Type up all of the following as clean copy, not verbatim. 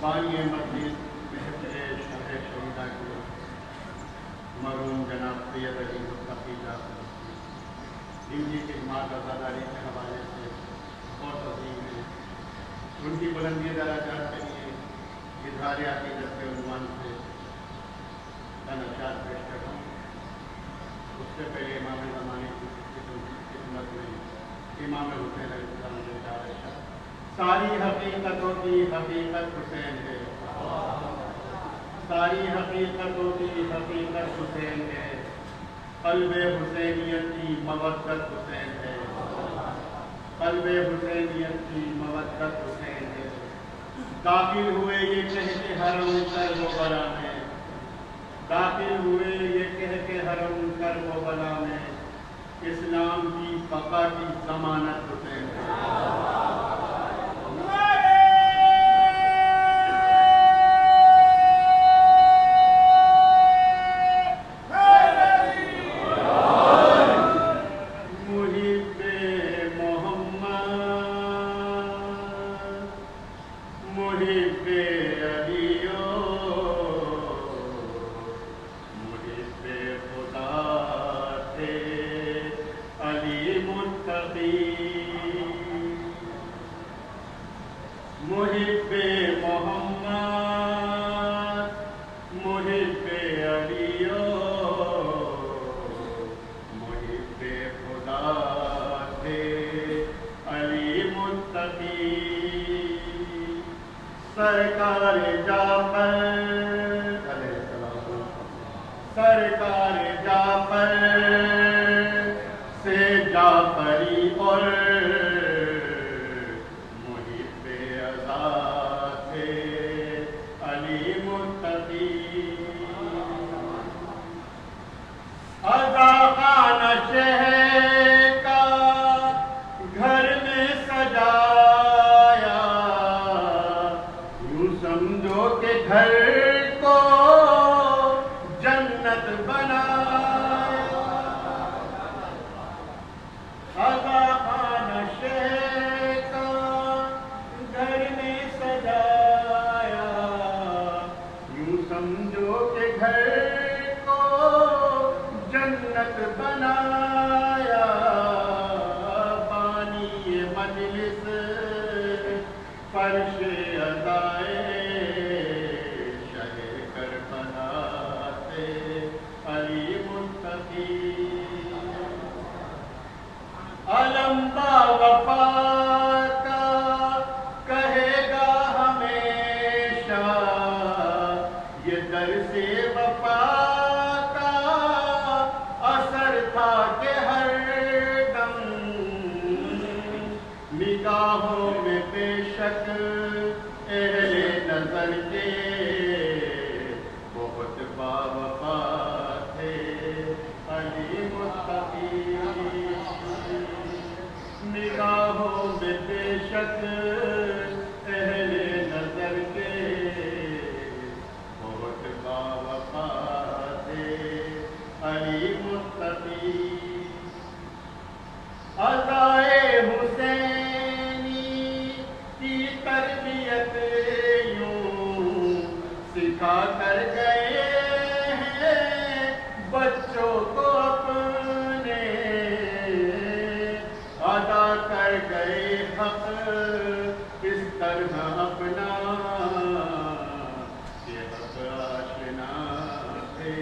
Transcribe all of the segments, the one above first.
بانی مسجد بہتر شہر سے شہیدہ کی مرحوم جناب سید علی مصطفی ان کی خدمات عزاداری کے حوالے سے بہت عظیم ہے. ان کی بلندی درجات کے لیے اظہار عقیدت کے عنوان سے نشات پیش کرتا ہوں. اس سے پہلے امام زمانے کی خدمت میں امام حسین علیہ السلام نے کہا ساری حقیقتوں کی حقیقت حسین ہے, ساری حقیقتوں کی حقیقت حسین ہے, قلب حسینیت کی مودت حسین ہے, قلب حسینیت کی مودت حسین ہے. داخل ہوئے یہ کہہ کے حرم کر و بلا میں, داخل ہوئے یہ کہہ کے حرم کر و بلا میں, اسلام کی بقا کی ضمانت حسین ہے. محب محمد محب علی محب خدا تھے علی متقی. سرکار جعفر علیہ السلام, سرکار جعفر سے جعفری اور شہر کا گھر میں سجایا, یوں سمجھو کہ گھر کو جنت بنایا. آغا خانہ شہر کا گھر میں سجایا, یوں سمجھو کہ گھر جنت بنایا. بانی مجلس فرش ادائے شہ کربلا سے علی متقی. علم با وفا کا کہے گا ہمیشہ, یہ درس وفا کہ ہر دم نگاہوں میں بے شک اہل نظر کے بہت باوفا تھے علی متقی. نگاہوں میں بے شک اہل نظر کے بہت باوفا تھے علی متقی. عزائے حسینی کی تربیت یوں سکھا کر گئے ہیں بچوں کو اپنے, ادا کر گئے حق اس طرح اپنا کہ حق آشنا تھے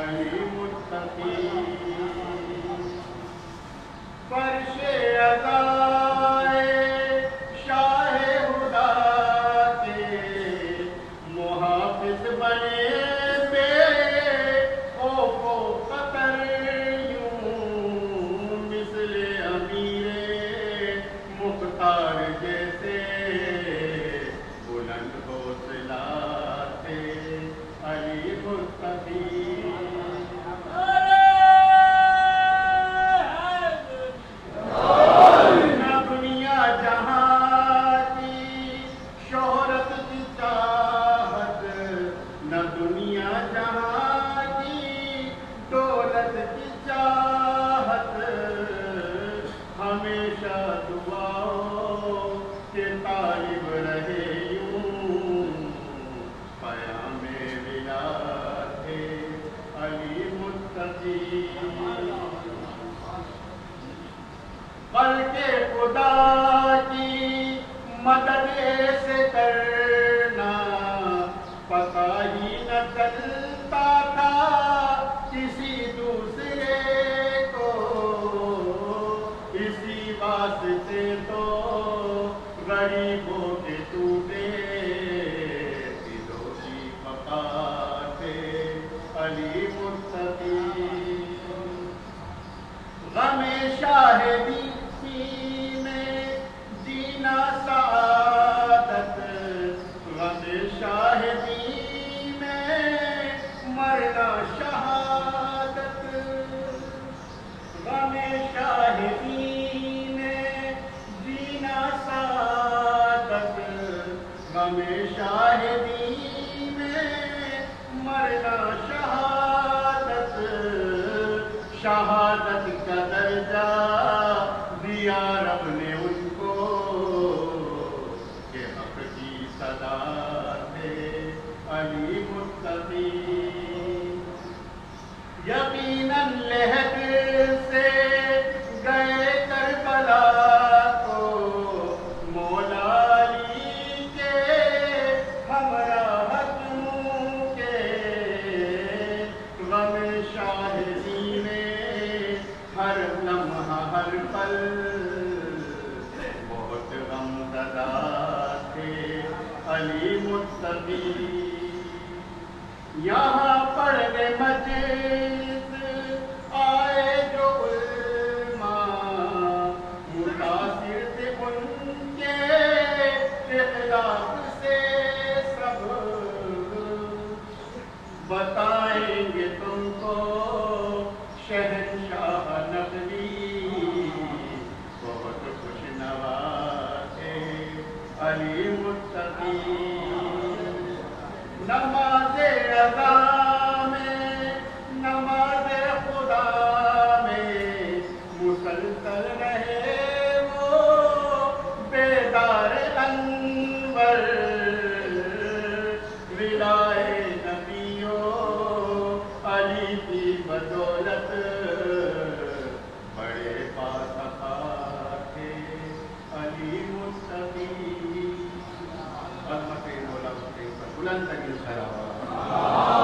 علی متقی. فرش ادائے شاہ خدا کے محافظ بنے بے خوف و خطر, یوں مثل امیر مختار جیسے بلند حوصلہ تھے علی متقی. شاہدی میں مرنا شہادت، غم شاہدی میں جینا سعادت، غم شاہدی میں مرنا شہادت، شہادت کا درجہ دیا رب نے ان کو کہ حق کی صدا تھے علی متقی۔ یقیناً لہد سے گئے کربلا کو مولا علی کے ہمراہ کیوں کے، غم شاہدی میں ہر لمحہ ہر پل بہت غم زدہ تھے علی متقی۔ یہاں پڑھنے مجلس آئے جو علماء، متاثر تھے ان کے اخلاق سے سب، بتائیں گے تم کو شہنشاہ نقوی، بہت خوش نوا تھے علی متقی۔ نماز رضا میں نماز خدا میں مسلسل رہے وہ بیدار انور، ولائے نبیوں علی کی بدولت بڑے پاسخا تھے علی متقی۔ بلند ترین خیال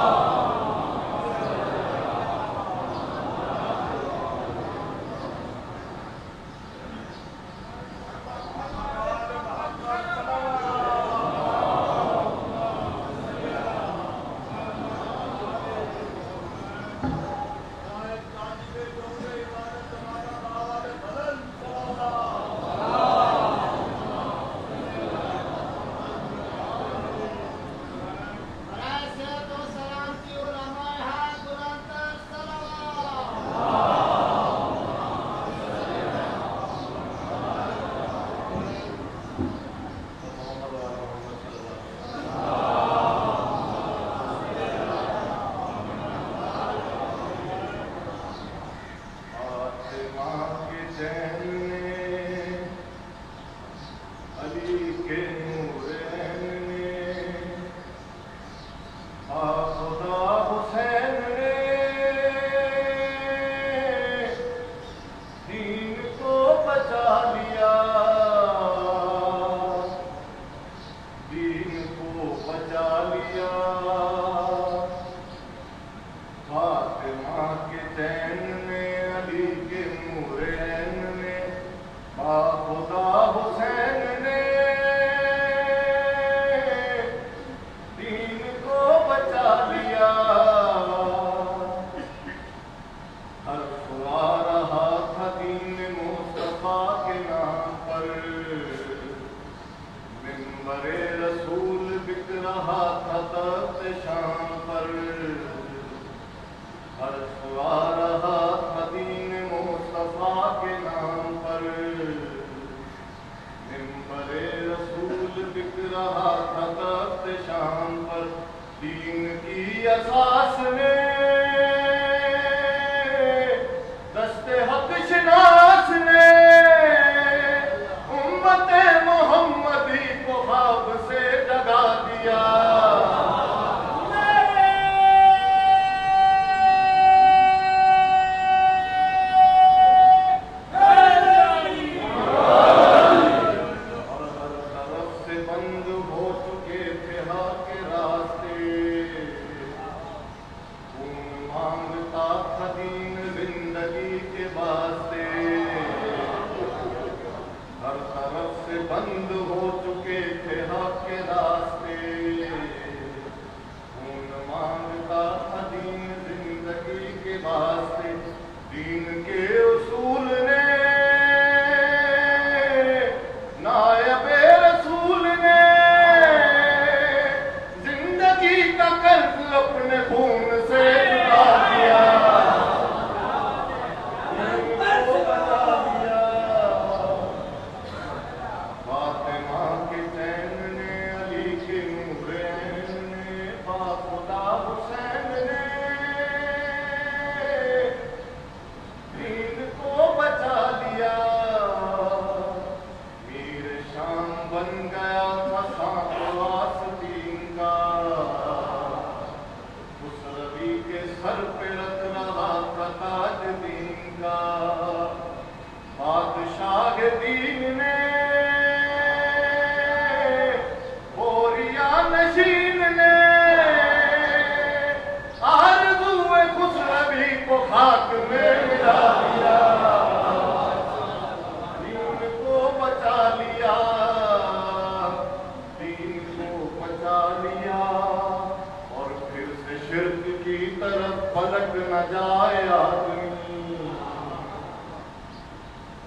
پلٹ نہ جائے آدمی،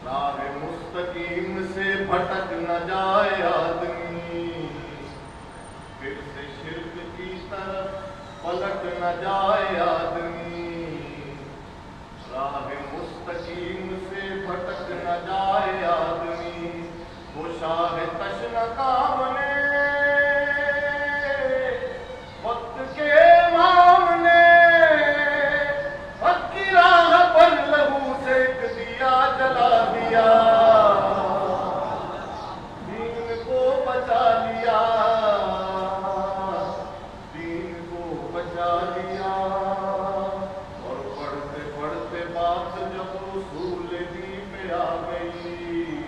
راہ مستقیم سے بھٹک نہ جائے آدمی، پھر سے شرک کی طرف پلٹ نہ جائے آدمی، راہ مستقیم سے بھٹک نہ جائے آدمی، وہ شاہ تشنہ کام نے وقت کے امام نے حق کی راہ پر لہو سیک دیا، جلا دیا، دین کو بچا لیا، دین کو بچا لیا، اور پڑھتے پڑھتے بات جب رسول دین پہ آ گئی،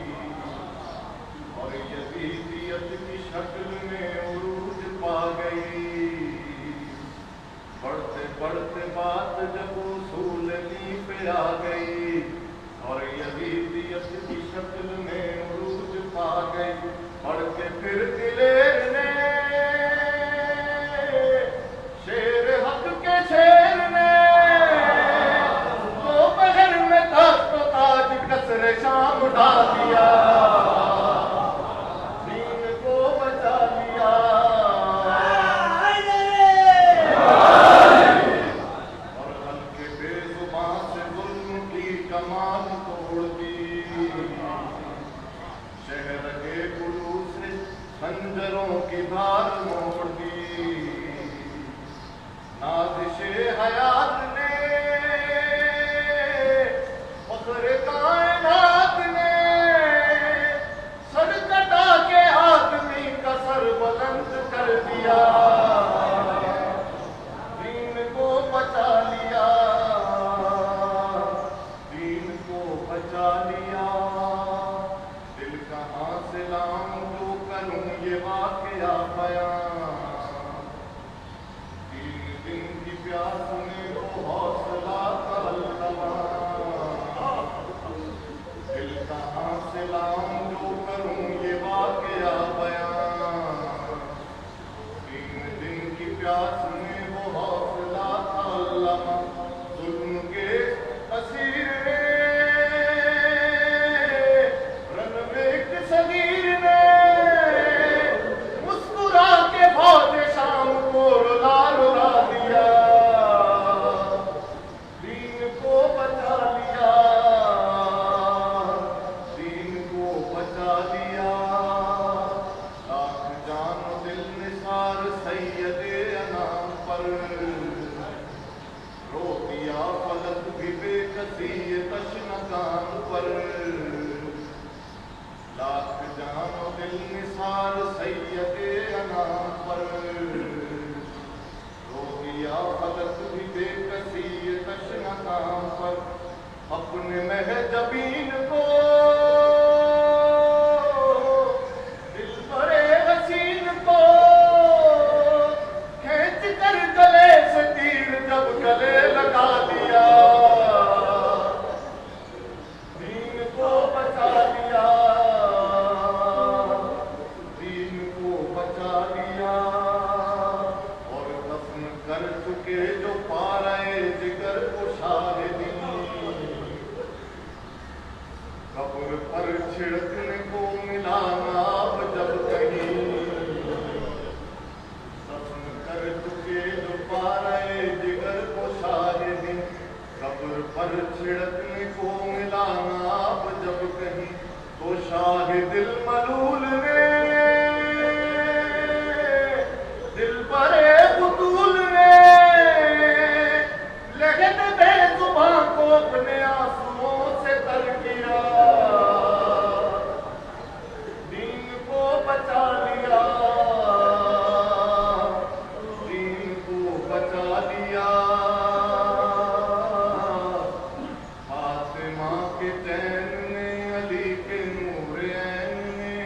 اور یزیدیت کی شکل میں عروج پا گئی، پڑھتے پڑھتے بات جب رسول دین پہ آ گئی، اور یزیدیت کی شکل میں عروج پا گئی، پڑھ کے پھر دلیر نے شیر حق کے شیر نے دوپہر میں تخت و تاج قصر شام اٹھا دیا، دین کو بچا لیا، اور ہلکے بے زبان سے ظلم کی کمان توڑ دی، شہر کے گلو سے خنجروں کی دھار موڑ دی، نازش حیات نے فخر کائنات نے سر کٹا کے آدمی کا سر بلند کر دیا، دین کو بچا لیا، دین کو بچا لیا، دل کہاں سے لاؤں جو کروں یہ واقعہ بیان، تین دن کی پیاس میں وہ حوصلہ کلوا، دل کہاں سے لاؤں جو کروں یہ واقعہ بیان، تین دن کی پیاس میں وہ حوصلہ کلوا، ظلم کے اسیر نے رنویک صغیر نے مسکرا کے فوج شام کو رلا رلا دیا، دین کو بچا لیا، دین کو بچا لیا، لاکھ جان و دل نثار سید انام پر، رو دیا فلک بھی بے کسی تشنہ کام پر، لاکھ جان و دل نثار سید انام پر، رو دیا فلک بھی بے کسی تشنہ کام پر، اپنے محجبین کو دل برے حسین کو کھینچ کر گلے سے تیر جب گلے لگا دیا، دین کو بچا لیا، دین کو بچا لیا، اور دفن کر چکے جو پارے جگر کو شاہدی، قبر پر چھڑکنے کو ملا ناب جب کہیں، دفن کر چکے جو پارے جگر کو شاہدی، قبر پر چھڑکنے کو ملا ناب جب کہیں، تو شاہد الملول نے دل برے بطول نے لہد بے زباں کو اپنے آنسوؤں سے تر کیا، دین کو بچا لیا، دین کو بچا لیا، فاطمہ کے چین نے علی کے نور عین نے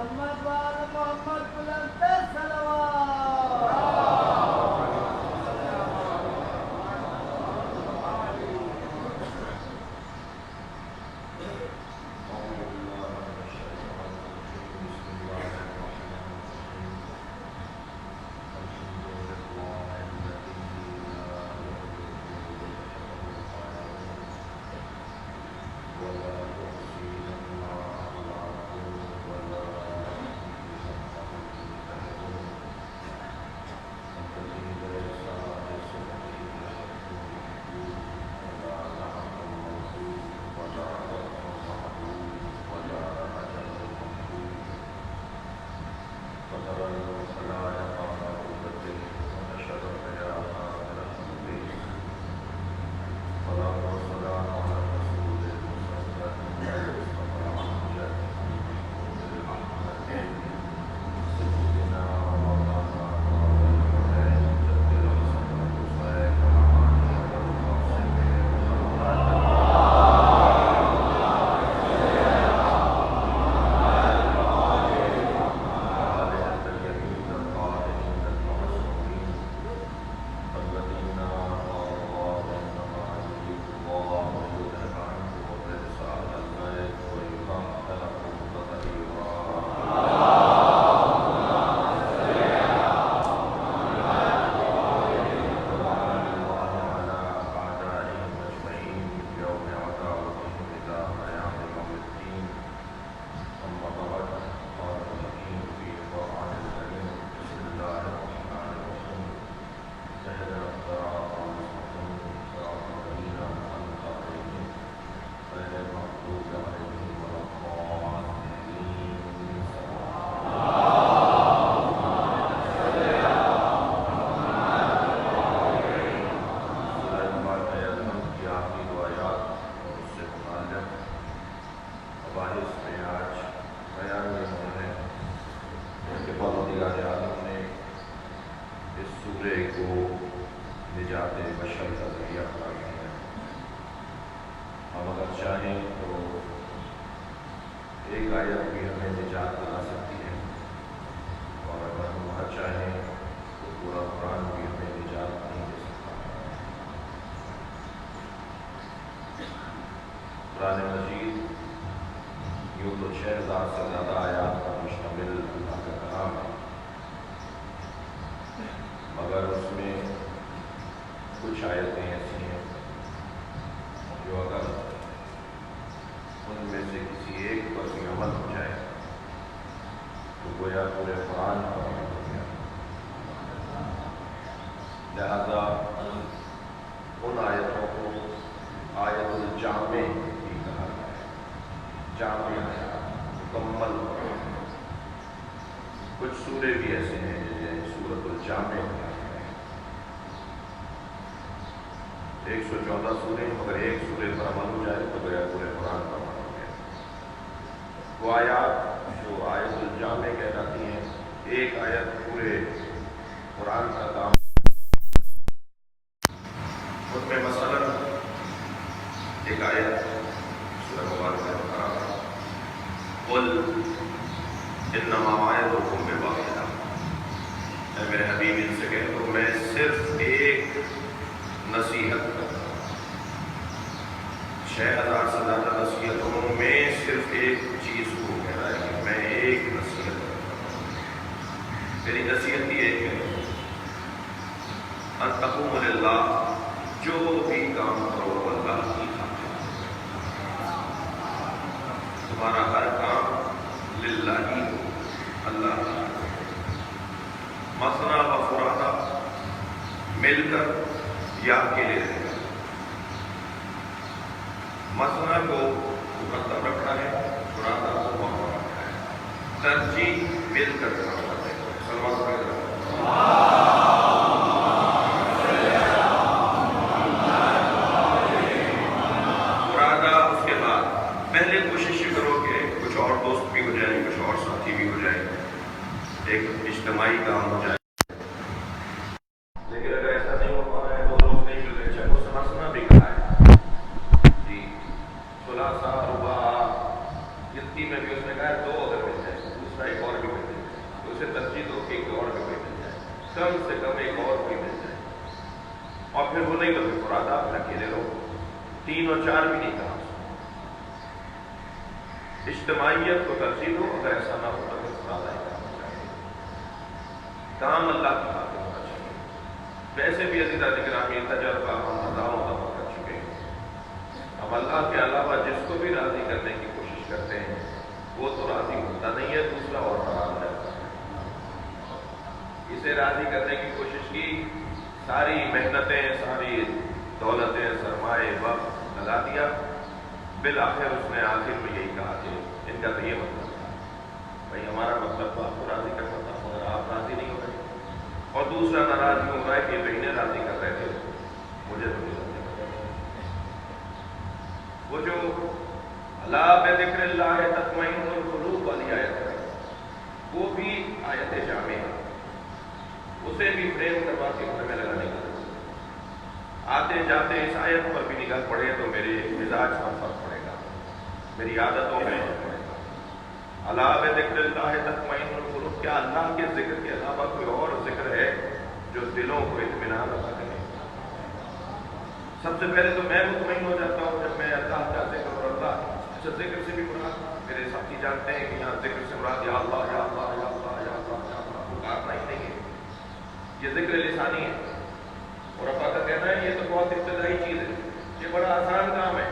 محمد وآل محمد بلند صلوات. قرآن مجید یوں تو 6000 سے زیادہ آیات پر مشتمل اللہ کا کلام ہے، مگر اس میں کچھ آیتیں ایسی ہیں جو اگر ان میں سے کسی ایک پر بھی عمل ہو جائے تو گویا پورے قرآن پر عمل ہو گیا۔ لہذا ان آیتوں کو آیت الجامع بھی کہا گیا ہے، جامع مکمل۔ کچھ سورے بھی ایسے ہیں جنہیں سورۃ الجامع کہا گیا ہے۔ 114 سورے ہیں، مگر ایک سورے پر عمل ہو جائے تو گویا پورے قرآن پر عمل ہو گیا۔ وہ آیات جو آیت الجامع کہلاتی ہیں، ایک آیت پورے قرآن کا کام، ان میں مثلاً ایک آیت سورہ مبارکہ بقرہ ہے، قل انما موعظکم بواحدہ، اے میرے حبیب ان سے کہہ دو میں صرف ایک نصیحت کرتا ہوں۔ 6000 سے زیادہ نصیحتوں میں صرف ایک چیز کو کہہ رہا ہے کہ میں ایک نصیحت کرتا ہوں۔ میری نصیحت یہ ایک ہے، ان تقوم للہ، جو بھی کام کرو وہ اللہ کی خاطر، تمہارا ہر کام للہ ہی ہو، اللہ کی خاطر۔ مثنیٰ و فرادا، مل کر یا اکیلے رہنا۔ مثنیٰ کو مقدم رکھنا ہے، فرادا کو مؤخر رکھنا ہے، ترجیح مل کر کام کرتے ہیں۔ سلمان پڑھ رہا پہلے کوشش کرو کہ کچھ اور دوست بھی ہو جائیں، کچھ اور ساتھی بھی ہو جائیں، ایک اجتماعی کام ہو جائے۔ لیکن اگر ایسا نہیں ہو پا رہا ہے، دو لوگ نہیں مل رہے، چاہے وہ سمجھنا بھی کہا ہے جی، ثلاثہ رباع، جتنی میں بھی اس نے کہا ہے دو اگر مل جائے، دوسرا ایک 3 اور 4 بھی نہیں کہا. اجتماعیت کو ترجیح دو. اگر ایسا نہ ہو تو پھر خدا کا کام ہو جائے. کام اللہ کی خاطر ہونا چاہیے. ویسے بھی عزیزہ گرامی تجربہ ہم ہزاروں دفعہ کر چکے ہیں. اب اللہ کے علاوہ جس کو بھی راضی کرنے کی کوشش کرتے ہیں وہ تو راضی ہوتا نہیں ہے, دوسرا اور ناراض رہتا ہے. اسے راضی کرنے کی کوشش کی, ساری محنتیں, ساری دولتیں, سرمائے, وقت لگا دیا. بالآخر اس نے آخر میں یہی کہا کہ ان کا تو یہ مطلب تھا, بھائی ہمارا مطلب تو آپ کو راضی کرنا تھا مگر آپ راضی نہیں ہو رہے. اور دوسرا ناراض کیوں ہو رہا ہے کہ بہنیں راضی کر رہے تھے, مجھے تو نہیں راضی کر رہے. وہ جو الا بذکر اللہ تطمئن القلوب والی آیت ہے, وہ بھی آیت جامع ہے. اسے بھی فریم کروا کے گھر میں لگانے کا آتے جاتے اس آیت پر بھی نگاہ پڑے تو میرے مزاج پر فرق پڑے گا, میری عادتوں میں پڑے گا. الا بذکر اللہ تطمئن القلوب, کیا اللہ کے ذکر کے علاوہ کوئی اور ذکر ہے جو دلوں کو اطمینان عطا کرے؟ سب سے پہلے تو میں مطمئن ہو جاتا ہوں جب میں اللہ کا ذکر, اور اللہ ذکر سے بھی مراد, میرے ساتھی جانتے ہیں کہ یہاں ذکر سے مراد یا اللہ یا اللہ یا اللہ یا اللہ یا اللہ پکارنا ہی نہیں ہے, یہ ذکر لسانی ہے. اور ابا کا کہنا ہے یہ تو بہت ابتدائی چیز ہے, یہ بڑا آسان کام ہے,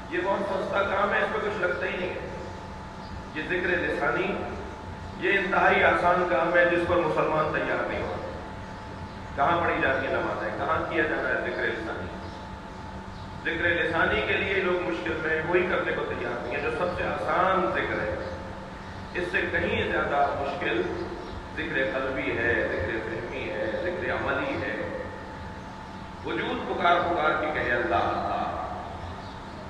یہ بہت سستا کام ہے, اس پہ کچھ لگتا ہی نہیں ہے. یہ ذکر لسانی یہ انتہائی آسان کام ہے جس پر مسلمان تیار نہیں ہوتا. کہاں پڑھی جاتی ہے نمازیں, کہاں کیا جانا ہے ذکر لسانی؟ ذکر لسانی کے لیے لوگ مشکل میں وہی کرنے کو تیار نہیں ہے جو سب سے آسان ذکر ہے. اس سے کہیں زیادہ مشکل ذکر قلبی ہے, ذکر فہمی ہے, ذکر عملی ہے. وجود پکار پکار کے کہے اللہ اللہ,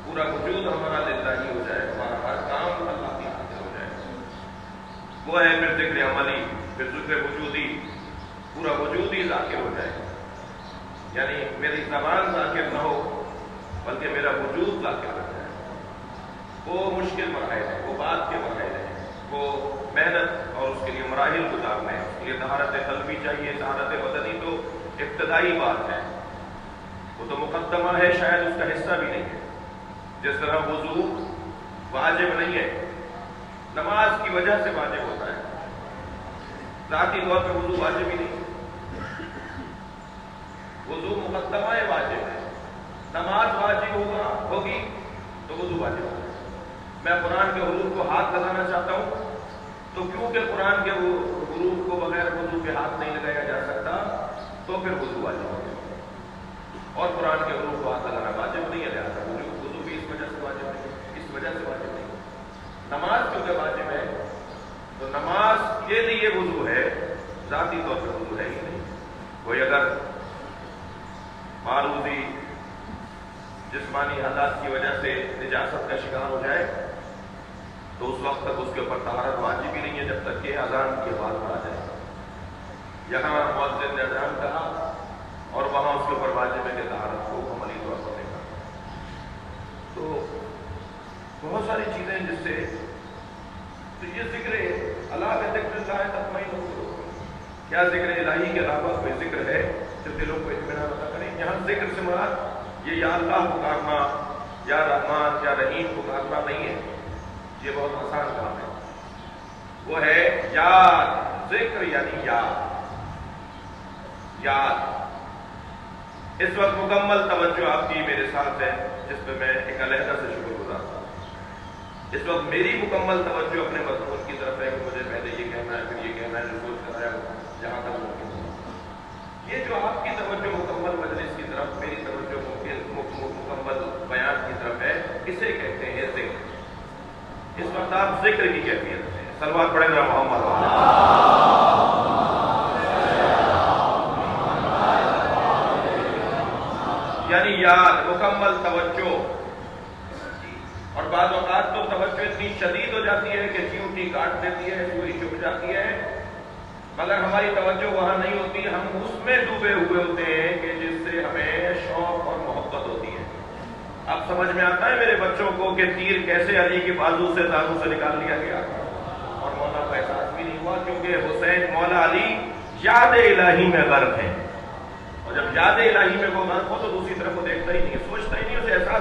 پورا وجود ہمارا للہ ہی ہو جائے, ہمارا ہر کام اللہ کی خاطر ہو جائے. وہ ہے پھر ذکر عملی, پھر ذکر وجودی, پورا وجود ہی ذاکر ہو جائے. یعنی میری زبان ذاکر نہ ہو بلکہ میرا وجود ذاکر ہو جائے. وہ مشکل مراحل ہے, وہ بات کے مراحل ہیں, وہ محنت اور اس کے لیے مراحل گزارنا ہے. اس کے لیے طہارت قلبی چاہیے, طہارت بدنی تو ابتدائی بات ہے, وہ تو مقدمہ ہے, شاید اس کا حصہ بھی نہیں ہے. جس طرح وضو واجب نہیں ہے, نماز کی وجہ سے واجب ہوتا ہے, ذاتی طور پہ وضو واجب ہی نہیں. وضو مقدمہ ہے, واجب ہے. نماز واجب ہوگی تو وضو واجب ہوگا. میں قرآن کے حروف کو ہاتھ لگانا چاہتا ہوں تو کیونکہ قرآن کے حروف کو بغیر وضو کے ہاتھ نہیں لگایا جا سکتا تو پھر وضو واجب ہوگا. اور قرآن کے حروف کو ہاتھ لگانا واجب نہیں ہے, لہٰذا وضو بھی اس وجہ سے واجب نہیں, اس وجہ سے واجب نہیں. نماز کیونکہ واجب ہے تو نماز کے لیے وضو ہے, ذاتی طور پہ وضو ہے ہی نہیں. کوئی اگر معروضی جسمانی حالات کی وجہ سے نجاست کا شکار ہو جائے تو اس وقت تک اس کے اوپر طہارت واجب ہی نہیں ہے جب تک کہ اذان کی آواز نہ آ جائے. یہاں مؤذن نے اذان کہا اور وہاں اس کے اوپر واجب ہے کہ طہارت کو عملی طور پر دیکھا. تو بہت ساری چیزیں جس سے تو یہ ذکر اللہ کا ذکر اللہ تطمئن القلوب, کیا ذکر الہی کے علاوہ کوئی ذکر ہے جو دلوں کو اطمینان عطا کرے؟ یہاں ذکر سے مراد یہ یا اللہ پکارنا, یا رحمان یا رحیم پکارنا نہیں ہے, یہ بہت آسان کام ہے. وہ ہے یاد, ذکر یعنی یاد. یاد اس وقت مکمل توجہ آپ کی میرے ساتھ ہے, جس پہ میں ایک علیحدہ سے شکر گزار ہوں. اس وقت میری مکمل توجہ اپنے مضمون کی طرف ہے کہ مجھے پہلے یہ کہنا ہے, پھر یہ کہنا ہے, جو سوچ کر آیا ہوں جہاں تک ممکن ہو. یہ جو آپ کی توجہ مکمل مجلس کی طرف, میری توجہ مکمل بیان کی طرف ہے, اسے کہتے ہیں ذکر. اس وقت آپ ذکر کی کیفیت میں صلوات پڑھیں گے محمد. یعنی یاد, مکمل توجہ. اور بعض اوقات تو توجہ اتنی شدید ہو جاتی ہے کہ چیونٹی کاٹ دیتی ہے, سوئی چپ جاتی ہے, مگر ہماری توجہ وہاں نہیں ہوتی. ہم اس میں ڈوبے ہوئے ہوتے ہیں کہ جس سے ہمیں شوق اور محبت ہوتی ہے. اب سمجھ میں آتا ہے میرے بچوں کو کہ تیر کیسے علی کے بازو سے داروں سے نکال لیا گیا, اور مولا کو احساس بھی نہیں ہوا کیونکہ حسین مولا علی یاد الہی میں غرق ہیں. اور جب یاد الہی میں وہ غرق ہو تو دوسری طرف وہ دیکھتا ہی نہیں ہے, سوچتا ہی نہیں, اسے احساس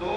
2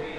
3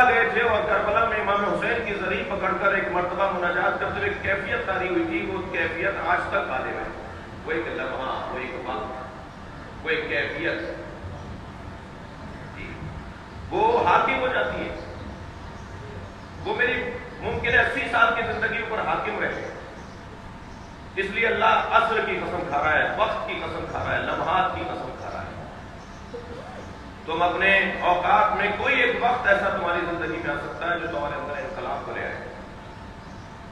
کربلا گئے تھے اور کربلا میں امام حسین کی زری پکڑ کر ایک مرتبہ مناجات کرتے ہوئے کیفیت تاری ہوئی تھی، وہ کیفیت آج تک غالب ہے. وہ ایک لمحہ، وہ ایک وقت، وہ ایک کیفیت وہ حاکم ہو جاتی ہے. وہ میری ممکن ہے 80 سال کی زندگی پر حاکم رہے. اس لیے اللہ عصر کی قسم کھا رہا ہے، وقت کی قسم کھا رہا ہے، لمحات کی قسم کھا رہا ہے. تم اپنے اوقات میں کوئی ایک وقت ایسا تمہاری زندگی میں آ سکتا ہے جو تمہارے اندر انقلاب کرے آئے.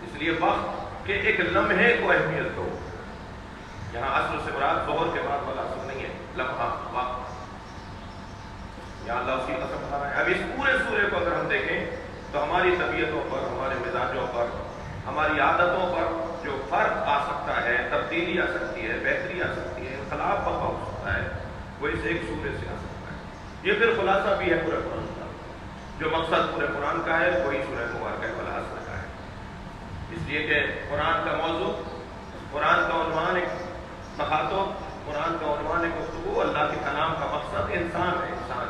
اس لیے وقت کے ایک لمحے کو اہمیت دو. یہاں عصر سے مراد ظہر کے بعد والا عصر نہیں ہے، لمحہ، وقت. یہاں اللہ اسی قسم کھا رہا ہے. اب اس پورے سورے کو اگر ہم دیکھیں تو ہماری طبیعتوں پر، ہمارے مزاجوں پر، ہماری عادتوں پر جو فرق آ سکتا ہے، تبدیلی آ سکتی ہے، بہتری آ سکتی ہے، انقلاب برپا ہو سکتا ہے، وہ اس ایک سورے سے آ سکتا ہے. یہ پھر خلاصہ بھی ہے پورے قرآن کا. جو مقصد پورے قرآن کا ہے وہی سورہ مبارکہ والعصر کا ہے. اس لیے کہ قرآن کا موضوع، قرآن کا عنوان ایک مخاطب، قرآن کا عنوان ایک گفتگو، اللہ کے کلام کا مقصد انسان ہے. انسان،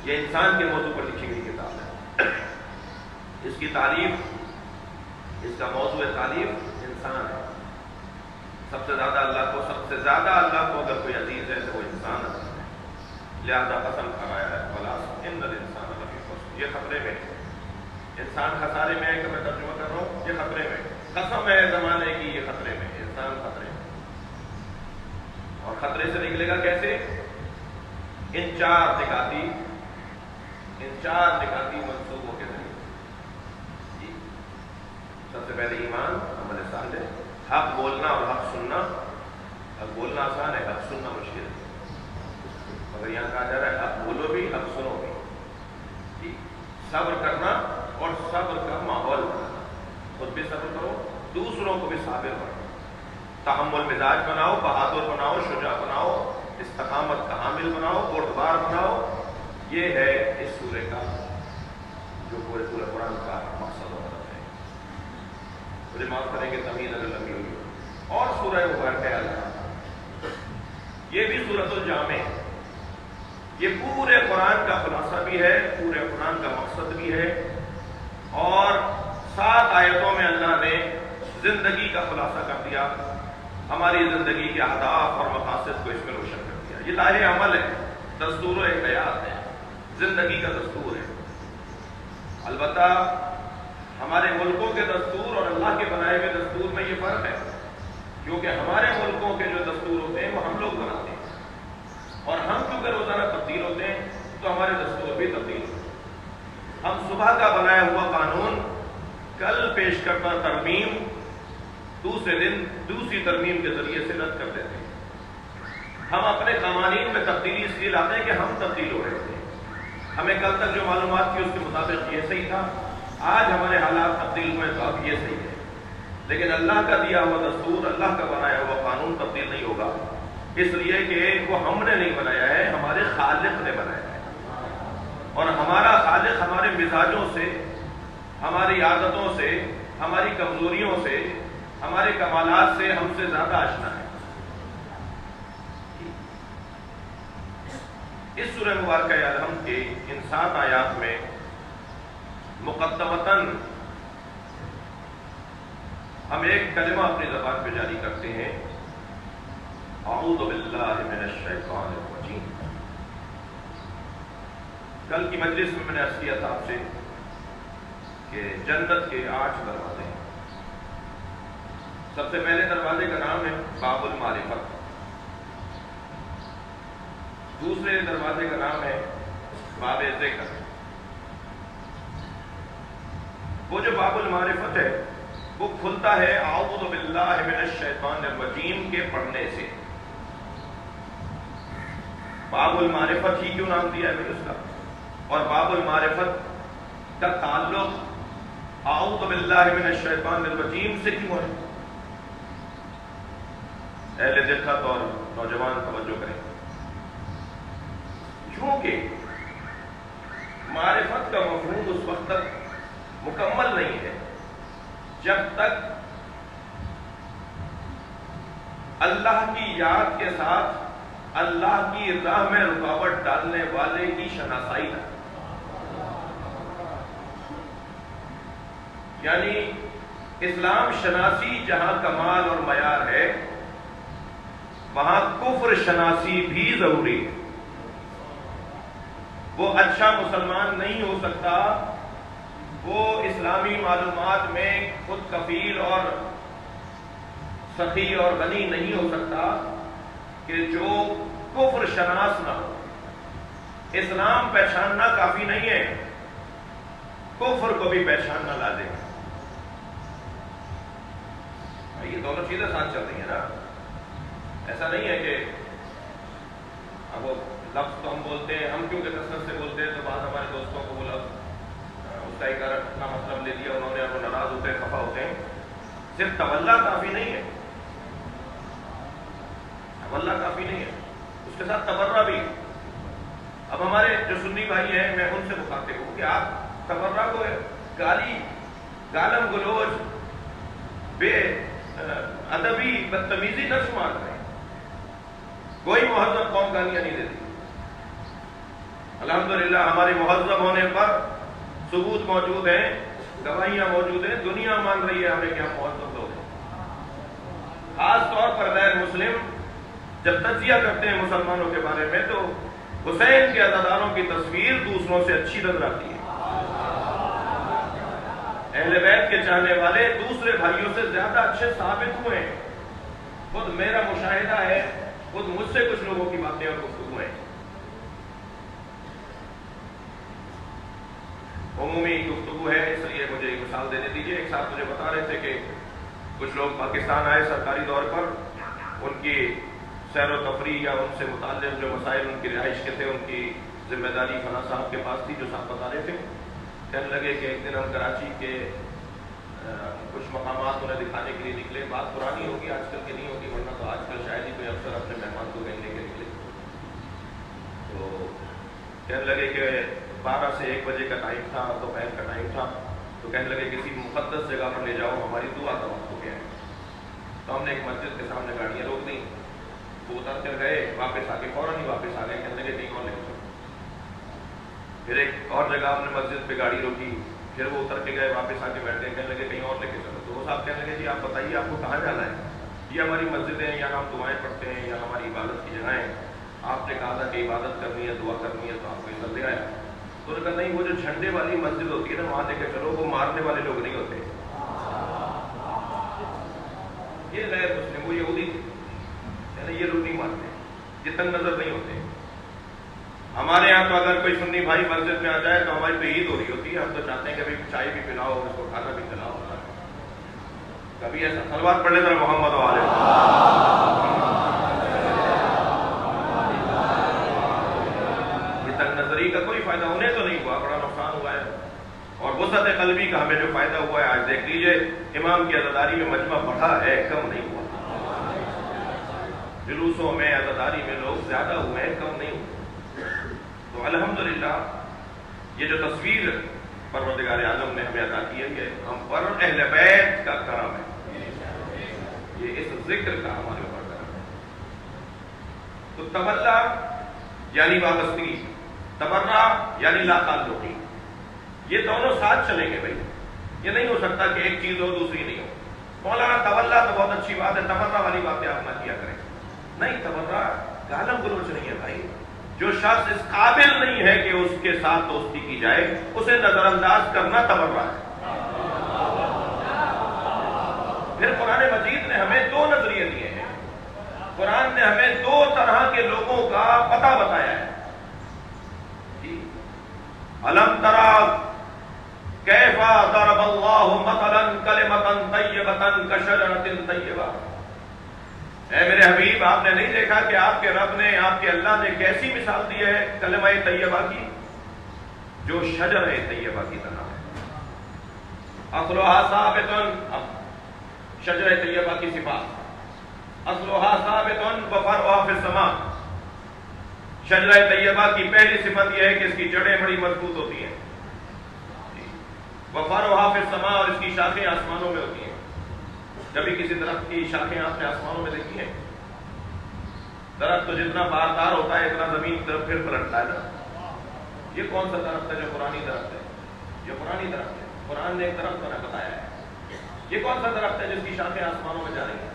یہ انسان کے موضوع پر لکھی گئی کتاب ہے. اس کی تعریف، اس کا موضوع تعریف انسان ہے. سب سے زیادہ اللہ کو اگر کوئی عزیز ہے تو وہ انسان ہے. لہذا قسم کھایا ہے والعصر ان الانسان لفی خسر. یہ خطرے میں، انسان خسارے میں ہے کہ میں ترجمہ کر رہا ہوں. یہ خطرے میں، قسم ہے زمانے کی، یہ خطرے میں، انسان خطرے میں. اور خطرے سے نکلے گا کیسے؟ ان چار نکاتی منصوبوں کے ذریعے. جی، سب سے پہلے ایمان، عمل صالح، حق بولنا اور حق سننا. حق بولنا آسان ہے، حق سننا مشکل ہے. مگر یہاں کہا جا رہا ہے حق بولو بھی، حق سنو بھی. جی، صبر کرنا اور صبر کا ماحول بنانا. خود بھی صبر کرو، دوسروں کو بھی صابر بناؤ. تحمل مزاج بناؤ، بہادر بناؤ، شجاع بناؤ، استقامت کا حامل بناؤ، بردبار بناؤ. یہ ہے اس سورے کا جو پورے قرآن کا مقصد و ہدف ہے. مجھے معاف کریں گے تمیز اگر لمبی ہوئی. اور سورہ مبارکہ اللہ، یہ بھی سورۃ الجامع. یہ پورے قرآن کا خلاصہ بھی ہے، پورے قرآن کا مقصد بھی ہے. اور 7 آیتوں میں اللہ نے زندگی کا خلاصہ کر دیا. ہماری زندگی کے اہداف اور مقاصد کو اس میں روشن کر دیا. یہ لاہ عمل ہے، دستور و حیات ہے، زندگی کا دستور ہے. البتہ ہمارے ملکوں کے دستور اور اللہ کے بنائے ہوئے دستور میں یہ فرق ہے، کیونکہ ہمارے ملکوں کے جو دستور ہوتے ہیں وہ ہم لوگ بناتے ہیں، اور ہم چونکہ روزانہ تبدیل ہوتے ہیں تو ہمارے دستور بھی تبدیل ہوتے ہیں. ہم صبح کا بنایا ہوا قانون کل پیش کرنا ترمیم، دوسرے دن دوسری ترمیم کے ذریعے سے رد کر دیتے ہیں. ہم اپنے قوانین میں تبدیلی اس لیے لاتے ہیں کہ ہم تبدیل ہو رہے تھے. ہمیں کل تک جو معلومات تھی اس کے مطابق یہ صحیح تھا، آج ہمارے حالات تبدیل ہوئے تو اب یہ صحیح ہے. لیکن اللہ کا دیا ہوا دستور، اللہ کا بنایا ہوا قانون تبدیل نہیں ہوگا، اس لیے کہ وہ ہم نے نہیں بنایا ہے، ہمارے خالق نے بنایا ہے. اور ہمارا خالق ہمارے مزاجوں سے، ہماری عادتوں سے، ہماری کمزوریوں سے، ہمارے کمالات سے ہم سے زیادہ آشنا ہے. اس سورہ مبارکہ الحمد کے ان 7 آیات میں مقدمتاً ہم ایک کلمہ اپنی زبان پہ جاری کرتے ہیں، اعوذ باللہ من الشیطان الرجیم. کل کی مجلس میں نے عرض کیا تھا آپ سے کہ جنت کے 8 دروازے ہیں. سب سے پہلے دروازے کا نام ہے باب المعرفت. دوسرے دروازے کا نام ہے باب ذکر. وہ جو باب المعرفت ہے وہ کھلتا ہے اعوذ باللہ من الشیطان الرجیم کے پڑھنے سے. باب المعرفت ہی کیوں نام دیا ہے اس کا؟ اور باب المعرفت کا تعلق اعوذ باللہ من الشیطان الرجیم سے کیوں ہے؟ اہل دقت اور نوجوان توجہ کریں. کیونکہ معرفت کا مفہوم اس وقت تک مکمل نہیں ہے جب تک اللہ کی یاد کے ساتھ اللہ کی راہ میں رکاوٹ ڈالنے والے کی شناسائی ہے. یعنی اسلام شناسی جہاں کمال اور معیار ہے، وہاں کفر شناسی بھی ضروری ہے. وہ اچھا مسلمان نہیں ہو سکتا، وہ اسلامی معلومات میں خود کفیل اور سخی اور غنی نہیں ہو سکتا کہ جو کفر شناس نہ ہو. اسلام پہچاننا کافی نہیں ہے، کفر کو بھی پہچاننا لازم ہے. یہ دونوں چیزیں ساتھ چل رہی ہیں نا. ایسا نہیں ہے کہ اب وہ لفظ تو ہم بولتے ہیں، ہم کیونکہ کثرت سے بولتے ہیں تو بعض ہمارے دوستوں کو وہ لفظ اس کا ایک اپنا مطلب لے لیا انہوں نے، وہ ناراض ہوتے ہیں، خفا ہوتے ہیں. صرف تولا کافی نہیں ہے، تولا کافی نہیں ہے، اس کے ساتھ تبرہ بھی. اب ہمارے جو سنی بھائی ہیں، میں ان سے مخاطب ہوں کہ آپ تبرہ کو گالی، گالم گلوچ، بے ادبی بدتمیزی نہ شمار کریں. کوئی مہذب قوم گالیاں نہیں دیتی. الحمدللہ ہمارے مہذب ہونے پر ثبوت موجود ہیں، گواہیاں موجود ہیں، دنیا مان رہی ہے ہمیں کہ ہم مہذب لوگ ہیں. خاص طور پر غیر مسلم جب تجزیہ کرتے ہیں مسلمانوں کے بارے میں تو حسین کے عزاداروں کی تصویر دوسروں سے اچھی نظر آتی ہے. اہل بیت کے چاہنے والے دوسرے بھائیوں سے زیادہ اچھے ثابت ہوئے ہیں. خود میرا مشاہدہ ہے، خود مجھ سے کچھ لوگوں کی باتیں اور گفتگو ہیں. عمومی گفتگو ہے اس لیے مجھے ایک مثال دینے دیجیے. ایک صاحب مجھے بتا رہے تھے کہ کچھ لوگ پاکستان آئے سرکاری طور پر، ان کی سیر و تفریح یا ان سے متعلق جو مسائل ان کی رہائش کے تھے، ان کی ذمہ داری فلاں صاحب کے پاس تھی. جو صاحب بتا رہے تھے، کہنے لگے کہ ایک دن ہم کراچی کے کچھ مقامات انہیں دکھانے کے لیے نکلے. بات پرانی ہوگی، آج کل کی نہیں ہوگی، ورنہ تو آج کل شاید ہی کوئی افسر اپنے مہمان کو کہیں لے کے نکلے. تو کہنے لگے کہ 12 سے 1 بجے کا ٹائم تھا، دوپہر کا ٹائم تھا. تو کہنے لگے کسی مقدس جگہ پر لے جاؤ، ہماری دعا کا وقت ہو گیا ہے. تو ہم نے ایک مسجد کے سامنے گاڑیاں روک دیں. وہ اتر کر گئے، واپس آ کے فوراً ہی واپس آ گئے. کہنے لگے کہیں اور لے جاؤ. پھر ایک اور جگہ ہم نے مسجد پہ گاڑی روکی، پھر وہ اتر کے گئے، واپس آ کے بیٹھ گئے. کہنے لگے کہیں اور لے کے چلو. تو وہ صاحب کہنے لگے جی آپ بتائیے آپ کو کہاں جانا ہے؟ یہ ہماری مسجد ہے، یہاں ہم دعائیں پڑھتے ہیں، یہاں ہماری عبادت کی جگہ ہے. آپ نے کہا تھا کہ عبادت کرنی ہے، دعا کرنی ہے، تو آپ کو ادھر لے آیا. تو انہوں نے کہا نہیں، وہ جو جھنڈے والی مسجد ہوتی ہے نا، وہاں لے کے چلو، وہ مارنے والے لوگ نہیں ہوتے. یہ غیر مسلم، وہ یہودی تھے، یعنی یہ لوگ نہیں مارتے، یہ تنگ نظر نہیں ہوتے. ہمارے یہاں تو اگر کوئی سنی بھائی مسجد میں آ جائے تو ہماری تو عید ہو رہی ہوتی ہے. ہم تو چاہتے ہیں کہ بھائی چائے بھی پلاؤ، اس کو کھانا بھی کھلاؤ. کبھی ایسا صلوات پڑھ لیتے محمد و آلہ. یہ تنگ نظری کا کوئی فائدہ انہیں تو نہیں ہوا، بڑا نقصان ہوا ہے. اور وسعت قلبی کا ہمیں جو فائدہ ہوا ہے آج دیکھ لیجئے. امام کی عزاداری میں مجمع بڑھا ہے، کم نہیں ہوا. جلوسوں میں عزاداری میں لوگ زیادہ ہوئے ہیں، کم نہیں ہوئے. تو الحمدللہ یہ جو تصویر پروردگار عالم نے ہمیں عطا کی ہے، یہ ہم پر اہل بیت کا کرم ہے. یہ اس ذکر کا ہمارے اوپر کرم ہے. تو تولا یعنی وابستگی، تبرہ یعنی لا تعلقی، یہ دونوں ساتھ چلیں گے. بھائی یہ نہیں ہو سکتا کہ ایک چیز ہو دوسری نہیں ہو. مولانا تولا تو بہت اچھی بات ہے، تبرہ والی باتیں آپ نہ کیا کریں. نہیں، تبرہ گالم گلوچ نہیں ہے بھائی. جو شخص اس قابل نہیں ہے کہ اس کے ساتھ دوستی کی جائے، اسے نظر انداز کرنا تبرہ ہے. پھر قرآن مجید نے ہمیں 2 نظریے دیے ہیں. قرآن نے ہمیں 2 طرح کے لوگوں کا پتہ بتایا ہے. الم ترى كيف ضرب الله مثلا كلمة طيبة كشجرة طيبة. اے میرے حبیب، آپ نے نہیں دیکھا کہ آپ کے رب نے، آپ کے اللہ نے کیسی مثال دی ہے کلمہ طیبہ کی، جو شجر طیبہ کی طرح ہے. اصلها ثابت، شجر طیبہ کی صفات، اصلها ثابت وفرعها فی السماء. شجر طیبہ کی پہلی صفت یہ ہے کہ اس کی جڑیں بڑی مضبوط ہوتی ہیں. وفرعها فی السماء، اور اس کی شاخیں آسمانوں میں ہوتی ہیں. کبھی کسی درخت کی شاخیں آپ نے آسمانوں میں دیکھی ہیں؟ درخت تو جتنا باردار ہوتا ہے اتنا زمین کی طرف پھر پلٹتا ہے نا. یہ کون سا درخت ہے جو قرآنی درخت ہے؟ یہ قرآنی درخت ہے. قرآن نے ایک درخت بنا بتایا ہے. یہ کون سا درخت ہے جس کی شاخیں آسمانوں میں جا رہی ہیں؟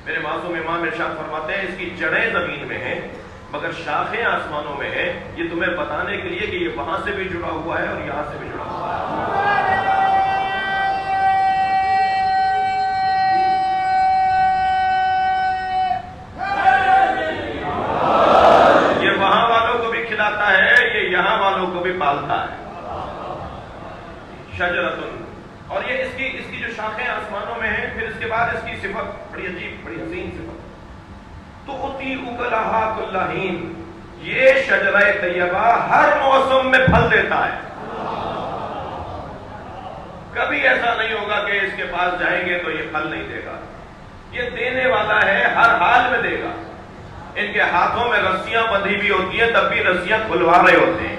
میرے معصوم امام ارشاد فرماتے ہیں اس کی جڑیں زمین میں ہیں مگر شاخیں آسمانوں میں ہیں. یہ تمہیں بتانے کے لیے کہ یہ وہاں سے بھی جڑا ہوا ہے اور یہاں سے بھی جڑا ہوا ہے. یہ وہاں والوں کو بھی کھلاتا ہے, یہ یہاں والوں کو بھی پالتا ہے. شجرتن, اور یہ اس کی جو شاخیں آسمانوں میں ہیں, پھر اس کے بعد اس کی صفت بڑی عجیب بڑی حسین صفت, تؤتی اکلہا کل حین, یہ شجرہ طیبہ ہر موسم میں پھل دیتا ہے. کبھی ایسا نہیں ہوگا کہ اس کے پاس جائیں گے تو یہ پھل نہیں دے گا. یہ دینے والا ہے, ہر حال میں دے گا. ان کے ہاتھوں میں رسیاں بندھی بھی ہوتی ہیں تب بھی رسیاں کھلوا رہے ہوتے ہیں.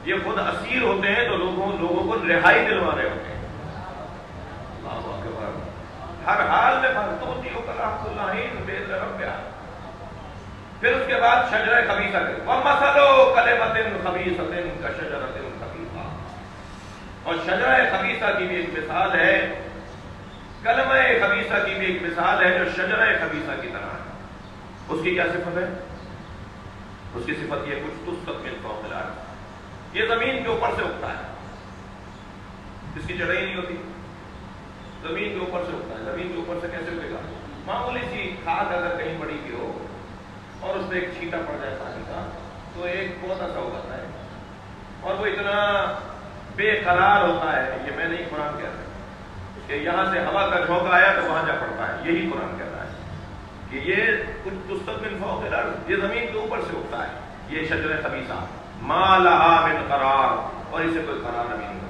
یہ خود اسیر ہوتے ہیں تو لوگوں کو رہائی دلوا رہے ہوتے ہیں. اللہ اکبر. ہر حال میں تؤتی اکلہا کل حین بإذن ربہا. پھر اس کے بعد شجرہ خبیثہ کے وَمَثَلُ كَلِمَةٍ خَبِيثَةٍ كَشَجَرَةٍ خَبِيثَةٍ, اور شجرہ خبیثہ کی بھی ایک مثال ہے, کلمہ خبیثہ کی بھی ایک مثال ہے جو شجرہ خبیثہ کی طرح ہے. اس کی کیا صفت ہے؟ اس کی صفت یہ کچھ تسقط من فوق الارض, یہ زمین کے اوپر سے اگتا ہے. اس کی جڑیں نہیں ہوتی, زمین کے اوپر سے اگتا ہے. زمین کے اوپر سے کیسے اگے گا؟ معمولی سی کھاد اگر کہیں پڑی بھی ہو اور اس پہ ایک چھینٹا پڑ جائے پانی کا تو ایک پودا سا اگاتا ہے, اور وہ اتنا بے قرار ہوتا ہے. یہ میں نہیں, قرآن کہہ رہا ہے کہ یہاں سے ہوا کا جھونکا آیا تو وہاں جا پڑتا ہے. یہی قرآن کہہ رہا ہے کہ یہ کچھ تسقط من فوق الارض, یہ زمین کے اوپر سے اگتا ہے. یہ شجرہ خبیثہ ما لہا من قرار, اور اسے کوئی قرار نہیں ہوتا.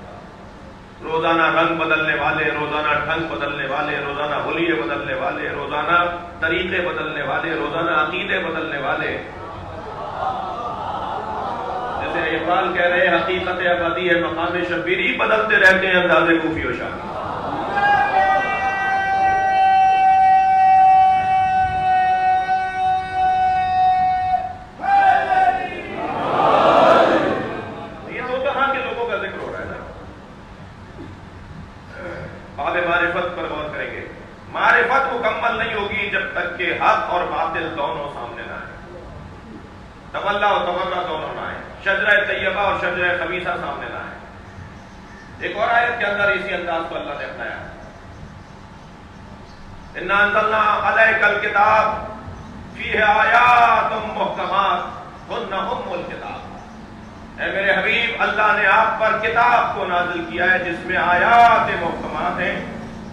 روزانہ رنگ بدلنے والے, روزانہ ڈھنگ بدلنے والے, روزانہ حلیے بدلنے والے, روزانہ طریقے بدلنے والے, روزانہ عقیدے بدلنے والے. جیسے اقبال کہہ رہے ہیں حقیقت ابدی ہے مقام شبیری, بدلتے رہتے ہیں انداز کوفی و شامی. حق اور باطل دونوں سامنے نہ آئے, تولا و تورا دونوں نہ آئے, شجرہ طیبہ اور شجرہ خبیثہ سامنے نہ آئے. ایک اور آیت کے اندر اسی انداز کو اللہ نے اپنایا, انا انزلنا علیک الکتاب فیہ آیات محکمات ہن ام الکتاب. اے میرے حبیب, اللہ نے آپ پر کتاب کو نازل کیا ہے جس میں آیات محکمات ہیں,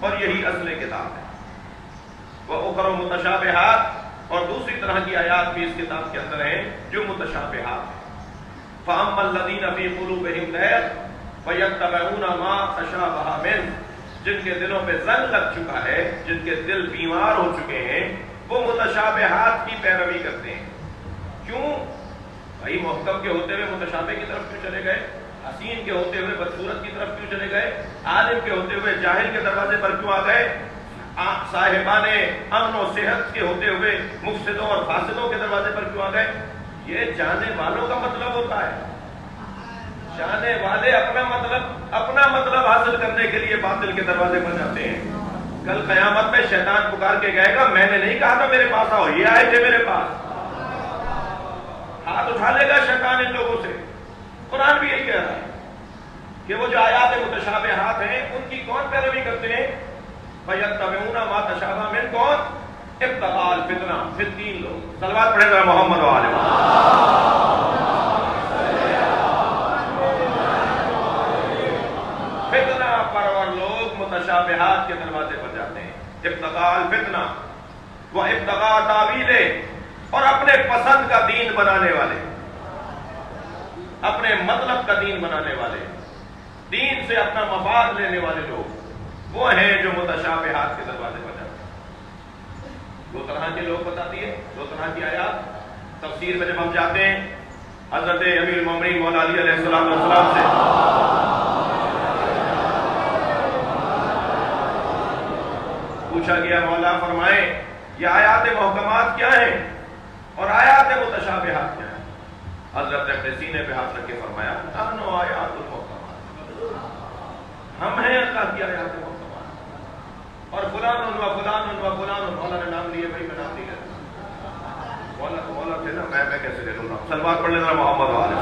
اور یہی اصل کتاب ہے. وَأُخَرُ مُتَشَابِهَاتٍ, اور دوسری طرح کی آیات بھی اس کتاب کے اندر ہیں جو متشابہات ہیں. فَأَمَّا الَّذِينَ فِي قُلُوبِهِمْ زَيْغٌ فَيَتَّبِعُونَ مَا تَشَابَهَ مِنْهُ, جن کے دلوں پہ زنگ لگ چکا ہے, جن کے دل بیمار ہو چکے ہیں, وہ متشابہات کی پیروی کرتے ہیں. کیوں بھائی؟ محکم کے ہوتے ہوئے متشابہ کی طرف کیوں چلے گئے؟ حسین کے ہوتے ہوئے بدصورت کی طرف کیوں چلے گئے؟ عالم کے ہوتے ہوئے جاہل کے دروازے پر کیوں آ گئے؟ صاحبان امن و صحت کے ہوتے ہوئے مفسدوں اور فاسدوں کے دروازے پر کیوں آ گئے؟ یہ جانے والوں کا مطلب ہوتا ہے. جانے والے اپنا مطلب حاصل کرنے کے لیے باطل کے دروازے پر جاتے ہیں. کل قیامت میں شیطان پکار کے کہے گا میں نے نہیں کہا تھا میرے پاس آؤ, یہ آئے تھے میرے پاس. ہاتھ اٹھا لے گا شیطان ان لوگوں سے. قرآن بھی یہی کہہ رہا ہے کہ وہ جو آیات متشابہات ہیں ان کی کون پیروی کرتے ہیں؟ فَيَتَّبِعُونَ مَا تَشَابَهَ مِنْهُ, کون؟ ابتغاء الفتنہ, فتنین لوگ. صلوات پڑھیں ذرا محمد و آلہ فتنہ پرور لوگ متشابہات کے دروازے پر جاتے ہیں. ابتغاء الفتنہ و ابتغاء تاویل, اور اپنے پسند کا دین بنانے والے, اپنے مطلب کا دین بنانے والے, دین سے اپنا مفاد لینے والے لوگ وہ ہیں جو متشابہات کے دروازے پر جاتے ہیں. دو طرح کے لوگ بتاتی ہے, دو طرح کی آیات. تفسیر میں جب ہم جاتے ہیں حضرت امیر المومنین مولا علی علیہ السلام سے پوچھا گیا مولا فرمائیں یہ آیات محکمات کیا ہیں؟ اور آیات متشابہات کیا ہیں؟ حضرت نے اپنے سینے پہ ہاتھ رکھ کے فرمایا نحن آیات المحکمات، ہم ہیں اللہ کی آیات محکمات، اور فلان و فلان و فلان، مولا نے نام لیے، بھائی میں نام نہیں لیتا، مولا تھے نا، میں کیسے لے لوں؟ سلوات پڑھ لینا محمد علیہ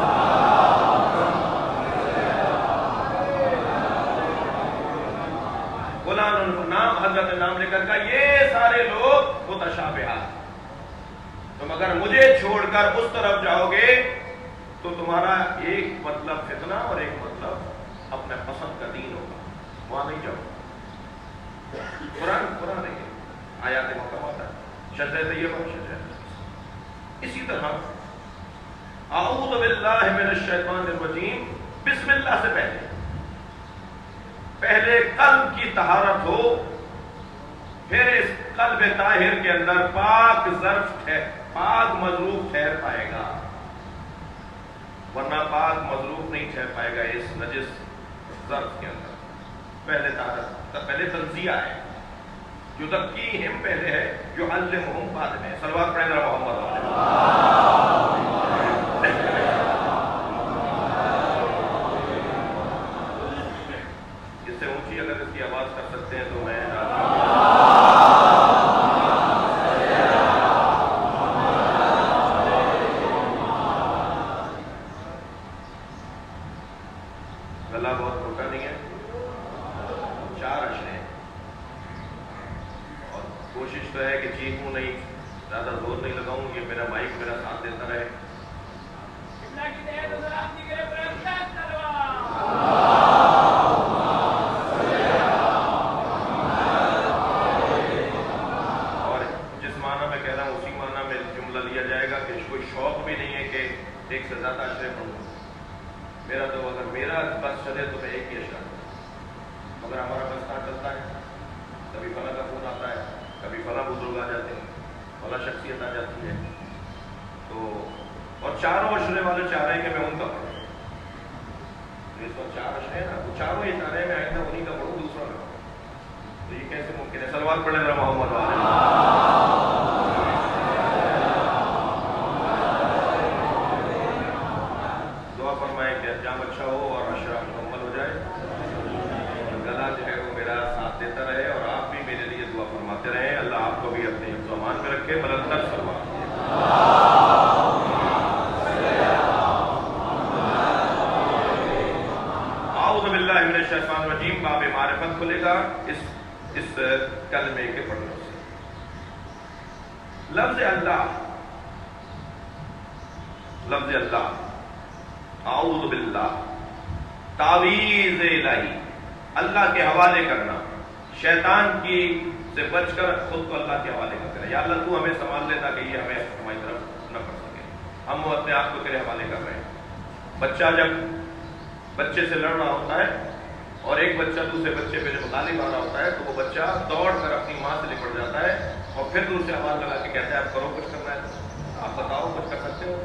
فلان نام، حضرت نے نام لے کر کہا یہ سارے لوگ متشابہات، تم اگر مجھے چھوڑ کر اس طرف جاؤ گے تو تمہارا ایک مطلب فتنہ اور ایک مطلب اپنے پسند کا دین ہوگا، وہاں نہیں جاؤ۔ قرآن نہیں ہے، آیات محکمات ہے، شجرہ طیبہ، شجرہ۔ اسی طرح اعوذ باللہ من الشیطان الرجیم، بسم اللہ سے پہلے قلب کی طہارت ہو، پھر اس قلب طاہر کے اندر پاک ظرف ہے، پاک مظروف ٹھہر پائے گا، ورنہ پاک مظروف نہیں ٹھہر پائے گا اس نجس ظرف کے اندر۔ پہلے طہارت، پہلے تنزیہ ہے، یزکیہم پہلے ہے، یعلمہم بعد میں۔ صلوات پڑھیں ذرا محمد علیہ۔ اس سے اونچی اگر اس کی آواز کر سکتے ہیں تو میں گلا بہت چھوٹا نہیں ہے، 4 اشرے ہیں، اور کوشش تو ہے کہ چیخوں نہیں، زیادہ زور نہیں لگاؤں، یہ میرا مائک میرا ساتھ دیتا رہے۔ اور جس معنی میں کہہ رہا ہوں اسی معنی میں جملہ لیا جائے گا کہ کوئی شوق بھی نہیں ہے کہ ایک سے زیادہ اشرے پڑھوں، میرا تو اگر میرا بس چلے تو میں ایک ہی اشرا، مگر ہمارا بس کہاں چلتا ہے، کبھی فلاں کا فون آتا ہے، کبھی فلاں بزرگ آ جاتے ہیں، فلاں شخصیت آ جاتی ہے، تو اور چاروں اشرے والے چاہ رہے ہیں کہ میں ان کا پڑھوں، اس وقت 4 اشرے ہیں نا، وہ چاروں یہ چاہ رہے ہیں میں آئندہ انہیں کا پڑھوں، دوسرا نہ پڑھوں، تو یہ کیسے ممکن ہے؟ صلوات پڑھیں ذرا محمد علیہ۔ دعا فرمائیں کہ انجام اچھا ہو اور اشرا مکمل ہو جائے، اور گلا جو ہے وہ میرا ساتھ دیتا رہے، اور آپ بھی میرے لیے دعا فرماتے رہیں، اللہ آپ کو بھی اپنے حفظ و امان میں رکھے، ملندر فرما۔ اعوذ باللہ من الشیطان الرجیم، باب معرفت کھلے گا اس کلمے کے پڑھنے سے۔ لفظ اللہ، اعوذ باللہ، تعویذ الہی، اللہ کے حوالے کرنا، شیطان کی سے بچ کر خود کو اللہ کے حوالے کرنا، یا اللہ تو ہمیں سنبھال لے تاکہ یہ ہمیں ہماری طرف نہ پڑ سکے، ہم اپنے آپ کو تیرے حوالے کر رہے ہیں۔ بچہ جب بچے سے لڑ رہا ہوتا ہے اور ایک بچہ دوسرے بچے پہ جب غالب آ رہا ہوتا ہے تو وہ بچہ دوڑ کر اپنی ماں سے لپٹ جاتا ہے اور پھر دوسرے آواز لگا کے کہتا ہے آپ کرو کچھ کرنا ہے تو آپ بتاؤ کچھ کر سکتے ہو۔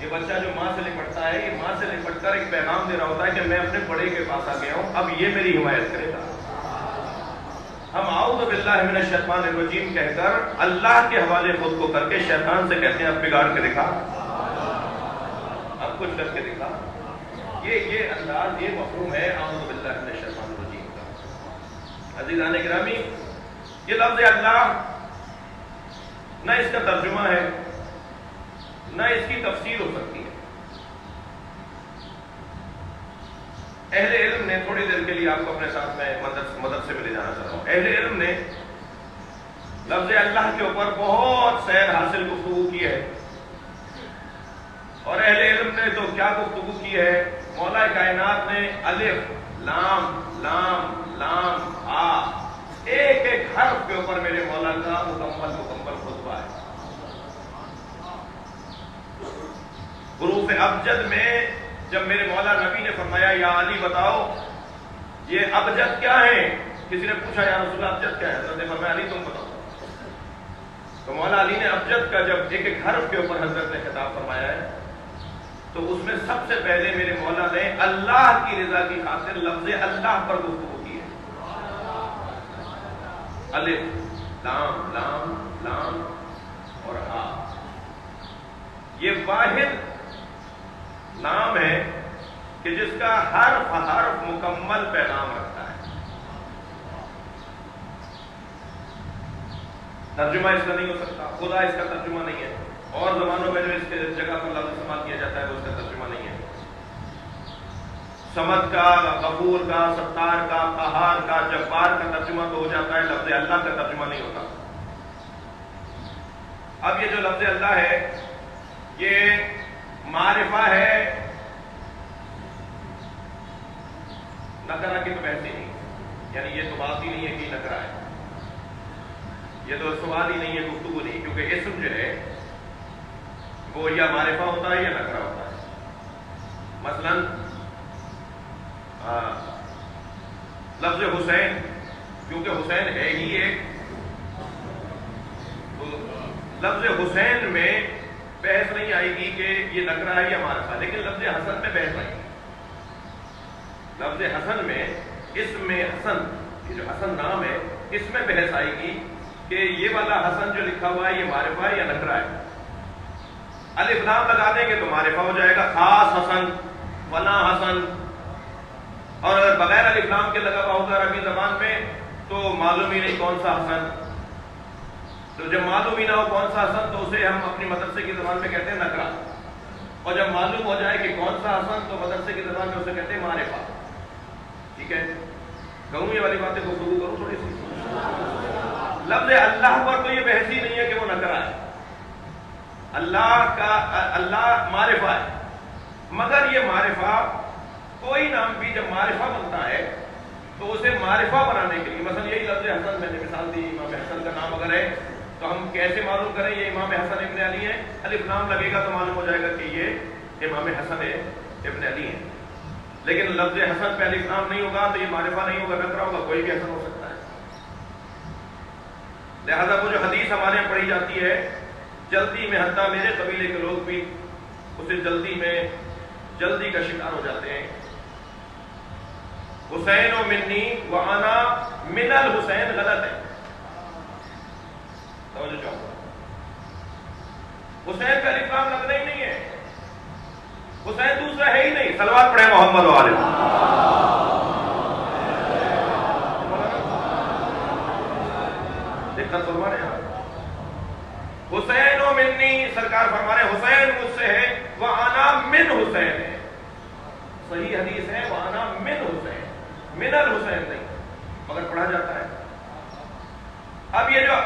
یہ بچہ جو ماں سے لپٹتا ہے، یہ ماں سے لپٹ کر ایک پیغام دے رہا ہوتا ہے کہ میں اپنے بڑے کے پاس آ گیا ہوں، اب یہ میری حمایت کرے گا۔ ہم اعوذ باللہ من الشیطان الرجیم کہہ کر اللہ کے حوالے خود کو کر کے شیطان سے کہتے ہیں اب بگاڑ کے دکھا، اب کچھ کر کے دکھا۔ یہ انداز، یہ مفہوم ہے اعوذ باللہ من الشیطان الرجیم کا۔ عزیزان گرامی، یہ لفظ اللہ نہ اس کا ترجمہ ہے نہ اس کی تفسیر ہو سکتی ہے۔ اہل علم نے، تھوڑی دیر کے لیے آپ کو اپنے ساتھ میں مدد سے ملے جانا چاہ رہا ہوں، اہل علم نے لفظ اللہ کے اوپر بہت سیر حاصل گفتگو کی ہے، اور اہل علم نے تو کیا گفتگو کی ہے، مولا کائنات نے الف لام لام لام آ، ایک ایک حرف کے اوپر میرے مولا کا مکمل خطبہ ہے۔ حروف ابجد میں جب میرے مولا نبی نے فرمایا یا علی بتاؤ یہ ابجد کیا ہے، کسی نے پوچھا یا رسول اللہ ابجد کیا ہے، حضرت نے فرمایا علی تم بتاؤ، تو مولا علی نے ابجد کا جب ایک ایک حرف کے اوپر حضرت نے خطاب فرمایا ہے تو اس میں سب سے پہلے میرے مولا نے اللہ کی رضا کی خاطر لفظ اللہ پر گفتگو کی ہے۔ الف لام لام لام اور ہا، واحد نام ہے کہ جس کا حرف حرف مکمل پیغام رکھتا ہے. ترجمہ اس کا نہیں ہو سکتا، خدا اس کا ترجمہ نہیں ہے، اور زبانوں میں جو اس کے جگہ پر لفظ استعمال کیا جاتا ہے وہ اس کا ترجمہ نہیں ہے. صمد کا، غفور کا، ستار کا، قہار کا، جبار کا ترجمہ تو ہو جاتا ہے، لفظ اللہ کا ترجمہ نہیں ہوتا. اب یہ جو لفظ اللہ ہے یہ معرفہ ہے، نکرہ کی تو بحث ہی نہیں، یعنی یہ تو بات ہی نہیں ہے کہ نکرہ ہے، یہ تو سوال ہی نہیں ہے، گفتگو نہیں، کیونکہ اسم جو ہے وہ یا معرفہ ہوتا ہے یا نکرہ ہوتا ہے. مثلا لفظ حسین، کیونکہ حسین ہے ہی ایک، تو لفظ حسین میں بحث نہیں آئے گی کہ یہ نکرہ ہے یا معرفہ، لیکن لفظ حسن میں بحث آئے گی. لفظ حسن میں، اسم میں حسن، یہ جو حسن نام ہے اس میں بحث آئے گی کہ یہ والا حسن جو لکھا ہوا ہے یہ معرفہ ہے یا نکرہ ہے. الف لام لگا دیں گے تو معرفہ ہو جائے گا، خاص حسن، فلاں حسن. اور اگر بغیر الف لام کے لگا ہوا ہوگا عربی زبان میں تو معلوم ہی نہیں کون سا حسن. تو جب معلوم ہی نہ ہو کون سا حسن تو اسے ہم اپنی مدرسے کی زبان میں کہتے ہیں نکرہ، اور جب معلوم ہو جائے کہ کون سا حسن تو مدرسے کی زبان میں اسے کہتے ہیں معرفہ. ٹھیک ہے، کہوں یہ والی باتیں گفتگو کروں تھوڑی سی. لفظ اللہ پر تو یہ بحث ہی نہیں ہے کہ وہ نکرہ ہے، اللہ معرفہ ہے. مگر یہ معرفہ، کوئی نام بھی جب معرفہ بنتا ہے تو اسے معرفہ بنانے کے لیے، مثلا یہی لفظ حسن میں نے مثال دی، امام حسن کا نام اگر ہے تو ہم کیسے معلوم کریں یہ امام حسن ابن علی ہے؟ الف نام لگے گا تو معلوم ہو جائے گا کہ یہ امام حسن ابن علی ہے. لیکن لفظ حسن پہ الف نام نہیں ہوگا تو یہ معرفہ نہیں ہوگا، نکرہ ہوگا، کوئی بھی حسن ہو سکتا ہے. لہذا وہ جو حدیث ہمارے یہاں پڑھی جاتی ہے، جلدی میں حتیٰ میرے قبیلے کے لوگ بھی اسے جلدی کا شکار ہو جاتے ہیں. حسین و منی وانا من الحسین غلط ہے، توجہ چاہوں، حسین کا الف لام لگنا ہی نہیں ہے، حسین دوسرا ہے ہی نہیں. صلوات پڑھیں محمد و آلہ. دقت فرما رہے ہیں حسین و منی، سرکار فرما رہے ہیں حسین مجھ سے ہے، وانا من حسین ہے. صحیح حدیث ہے وانا من حسین، من الحسین نہیں، مگر پڑھا جاتا ہے. اب یہ جو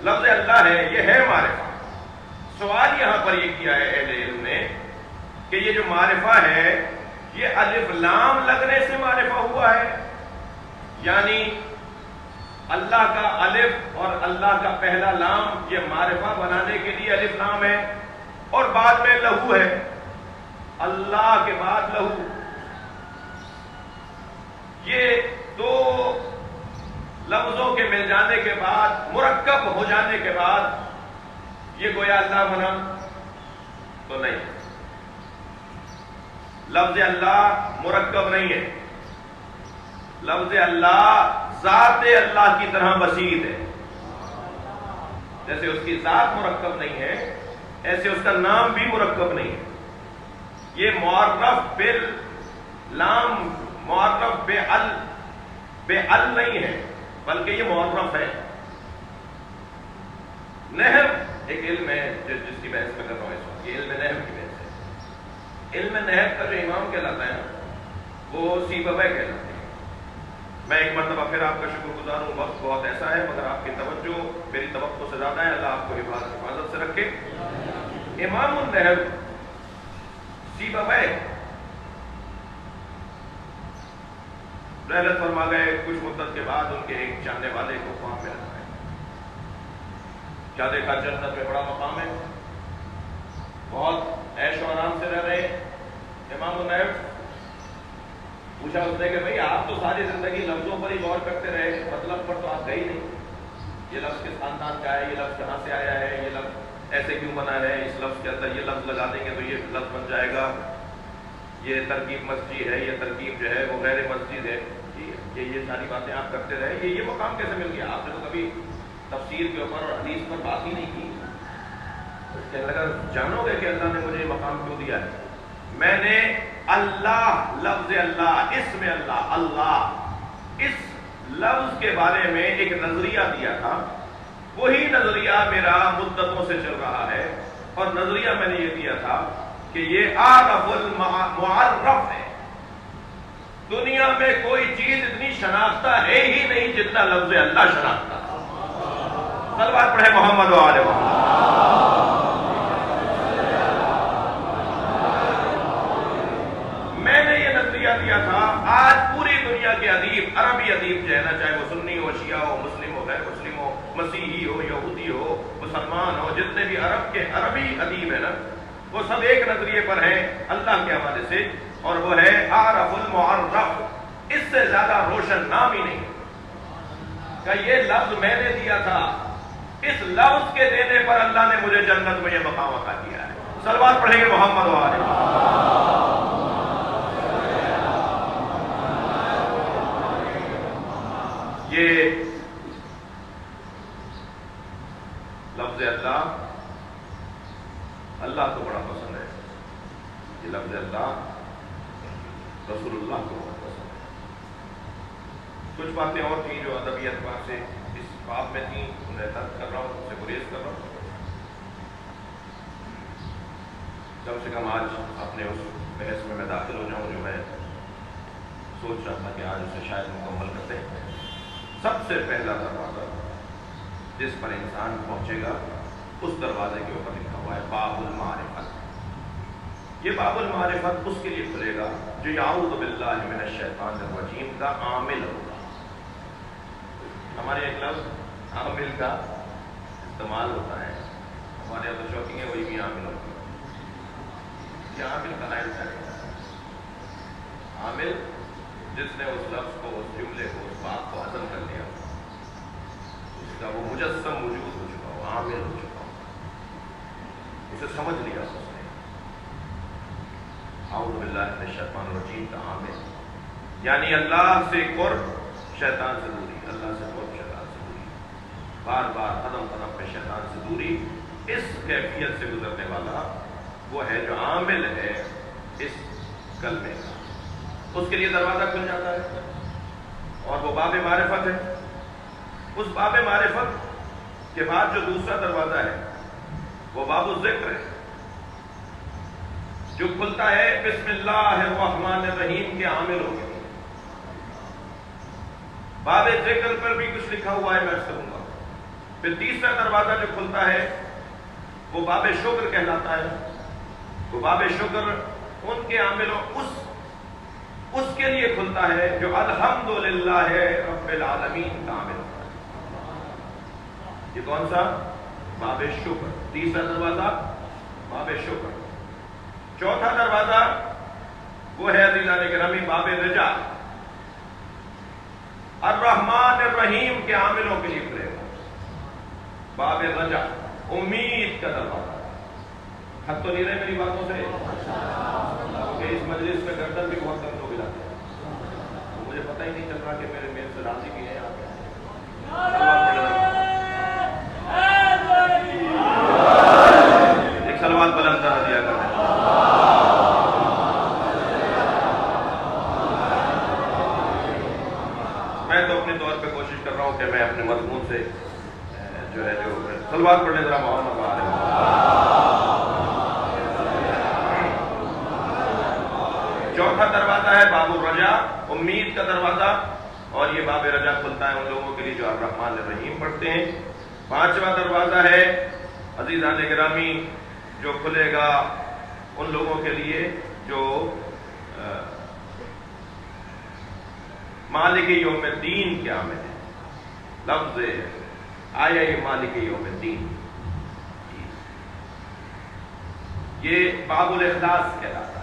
لفظ اللہ ہے یہ ہے معرفہ. سوال یہاں پر یہ کیا ہے اہل علم نے کہ یہ جو معرفہ ہے یہ الف لام لگنے سے معرفہ ہوا ہے، یعنی اللہ کا الف اور اللہ کا پہلا لام یہ معرفہ بنانے کے لیے الف لام ہے، اور بعد میں لہو ہے، اللہ کے بعد لہو. یہ دو لفظوں کے مل جانے کے بعد، مرکب ہو جانے کے بعد یہ گویا اللہ بنا تو نہیں. لفظ اللہ مرکب نہیں ہے، لفظ اللہ ذات اللہ کی طرح بسیط ہے. جیسے اس کی ذات مرکب نہیں ہے ایسے اس کا نام بھی مرکب نہیں ہے. یہ معرف باللام، معرف بے ال نہیں ہے، بلکہ یہ معرف ہے. نحو ایک علم ہے جس کی بحث میں کر رہا ہوں اس وقت، یہ علم نحو کی بحث ہے. علم نحو کا جو امام کہلاتا ہے وہ سیبویہ کہلاتے ہیں. میں ایک مرتبہ پھر آپ کا شکر گزار ہوں، وقت بہت ایسا ہے مگر آپ کی توجہ میری توقع سے زیادہ ہے، اللہ آپ کو حفاظت سے رکھے. امام النحو سیبویہ رحلت فرما گئے. کچھ مدت کے بعد ان کے ایک جاننے والے کو وہاں پہ رکھا ہے. کیا دیکھا؟ جنت میں بڑا مقام ہے، بہت عیش و آرام سے رہ رہے. امام النحو پوچھا اس نے کہ بھئی آپ تو ساری زندگی لفظوں پر ہی غور کرتے رہے، مطلب پر تو آپ گئے نہیں. یہ لفظ کس خاندان کا ہے، یہ لفظ کہاں سے آیا ہے، یہ لفظ ایسے کیوں بنا ہے، اس لفظ کے اندر یہ لفظ لگا دیں گے تو یہ لفظ بن جائے گا، یہ ترکیب مسجد ہے، یہ ترکیب جو ہے وہ غیر مسجد ہے. یہ ساری باتیں آپ کرتے رہے. یہ مقام کیسے مل گیا؟ آپ نے تو کبھی تفسیر کے اوپر اور حدیث پر بات ہی نہیں کی. کہنے لگا جانو گے کہ اللہ نے مجھے یہ مقام کیوں دیا ہے؟ میں نے اللہ، لفظ اللہ، اسم اللہ، اللہ، اس لفظ کے بارے میں ایک نظریہ دیا تھا. وہی نظریہ میرا مدتوں سے چل رہا ہے، اور نظریہ میں نے یہ دیا تھا کہ یہ عارف المعرف ہے. دنیا میں کوئی چیز اتنی شناختہ ہے ہی نہیں جتنا لفظ اللہ شناختہ. صلوات پڑھے محمد و آل محمد. میں نے یہ نظریہ دیا تھا. آج پوری دنیا کے ادیب، عربی ادیب جو ہے نا، چاہے وہ سنی ہو، شیعہ ہو، مسلم ہو، غیر مسلم ہو، مسیحی ہو، یہودی ہو، مسلمان ہو، جتنے بھی عرب کے عربی ادیب ہیں نا، وہ سب ایک نظریے پر ہیں اللہ کے حوالے سے، اور وہ ہے عارف المعرف. اس سے زیادہ روشن نام ہی نہیں کہ یہ لفظ میں نے دیا تھا. اس لفظ کے دینے پر اللہ نے مجھے جنت میں یہ مقام عطا کیا ہے. صلوات پڑھیں گے محمد و آل محمد. یہ لفظ اللہ، اللہ کو بڑا پسند ہے. یہ لفظ اللہ رسول اللہ کو بہت پسند ہے. کچھ باتیں اور تھیں جو ادبی اعتبار سے اس باب میں تھیں، انہیں ترک کر رہا ہوں، ان سے گریز کر رہا ہوں. کم سے کم آج اپنے اس بحث میں داخل ہو جاؤں جو میں سوچ رہا تھا کہ آج اسے شاید مکمل کرتے ہیں. سب سے پہلا دروازہ جس پر انسان پہنچے گا، اس دروازے کے اوپر لکھا ہوا ہے باب المعرفت. یہ باب المعرفت اس کے لیے کھلے گا جو یعوذ باللہ من الشیطان الرجیم کا عامل ہوگا. ہمارے ایک لفظ عامل کا استعمال ہوتا ہے، ہمارے یہاں تو شوقی ہے وہی بھی عامل ہوتا ہے. یہ عامل کا لائن ہے، عامل جس نے اس لفظ کو، اس جملے کو، اس بات کو ہضم کر لیا، اس کا وہ مجسم موجود ہو چکا ہو، عامل ہو چکا ہو، اسے سمجھ لیا اس نے. اعوذ باللہ من الشیطان الرجیم کا عامل یعنی اللہ سے قرب، شیطان سے دوری. اللہ سے قرب، شیطان سے دوری، بار بار قدم قدم پہ شیطان سے دوری. اس کیفیت سے گزرنے والا وہ ہے جو عامل ہے اس کلمے کا. اس کے لیے دروازہ کھل جاتا ہے، اور وہ باب معرفت ہے. اس باب معرفت کے بعد جو دوسرا دروازہ ہے وہ باب الذکر ہے، جو کھلتا ہے بسم اللہ الرحمن الرحیم کے عامل ہو گئے. باب ذکر پر بھی کچھ لکھا ہوا ہے، میں اس کروں گا. پھر تیسرا دروازہ جو کھلتا ہے وہ باب شکر کہلاتا ہے. وہ باب شکر ان کے عاملوں اس کے لیے کھلتا ہے جو الحمدللہ رب العالمین کا عامل ہوتا ہے. یہ کون سا؟ باب شکر. تیسرا دروازہ باب شکر. چوتھا دروازہ وہ ہے عزیزان گرامی باب رجا. الرحمن الرحیم کے عاملوں کے لیے کھلے گا باب رجا، امید کا دروازہ. حق تو نہیں رہے میری باتوں سے کہ اس مجلس میں گردن بھی بہت درد ہو گیا، مجھے پتہ ہی نہیں چل رہا کہ میرے سے راضی بھی ہیں آپ. ایک صلوات بلند کر دیا کریں. میں تو اپنے طور پہ کوشش کر رہا ہوں کہ میں اپنے مضمون سے جو ہے جو صلوات پڑھنے ذرا محمد آ رہے ہیں. چوتھا دروازہ ہے باب الرجا، امید کا دروازہ، اور یہ باب رجا کھلتا ہے ان لوگوں کے لیے جو الرحمن الرحیم پڑھتے ہیں. پانچواں دروازہ ہے عزیزان گرامی جو کھلے گا ان لوگوں کے لیے جو مالک یوم الدین کے عامل ہیں. لفظ آیا یہ مالک یوم الدین، یہ باب الاخلاص کہلاتا ہے.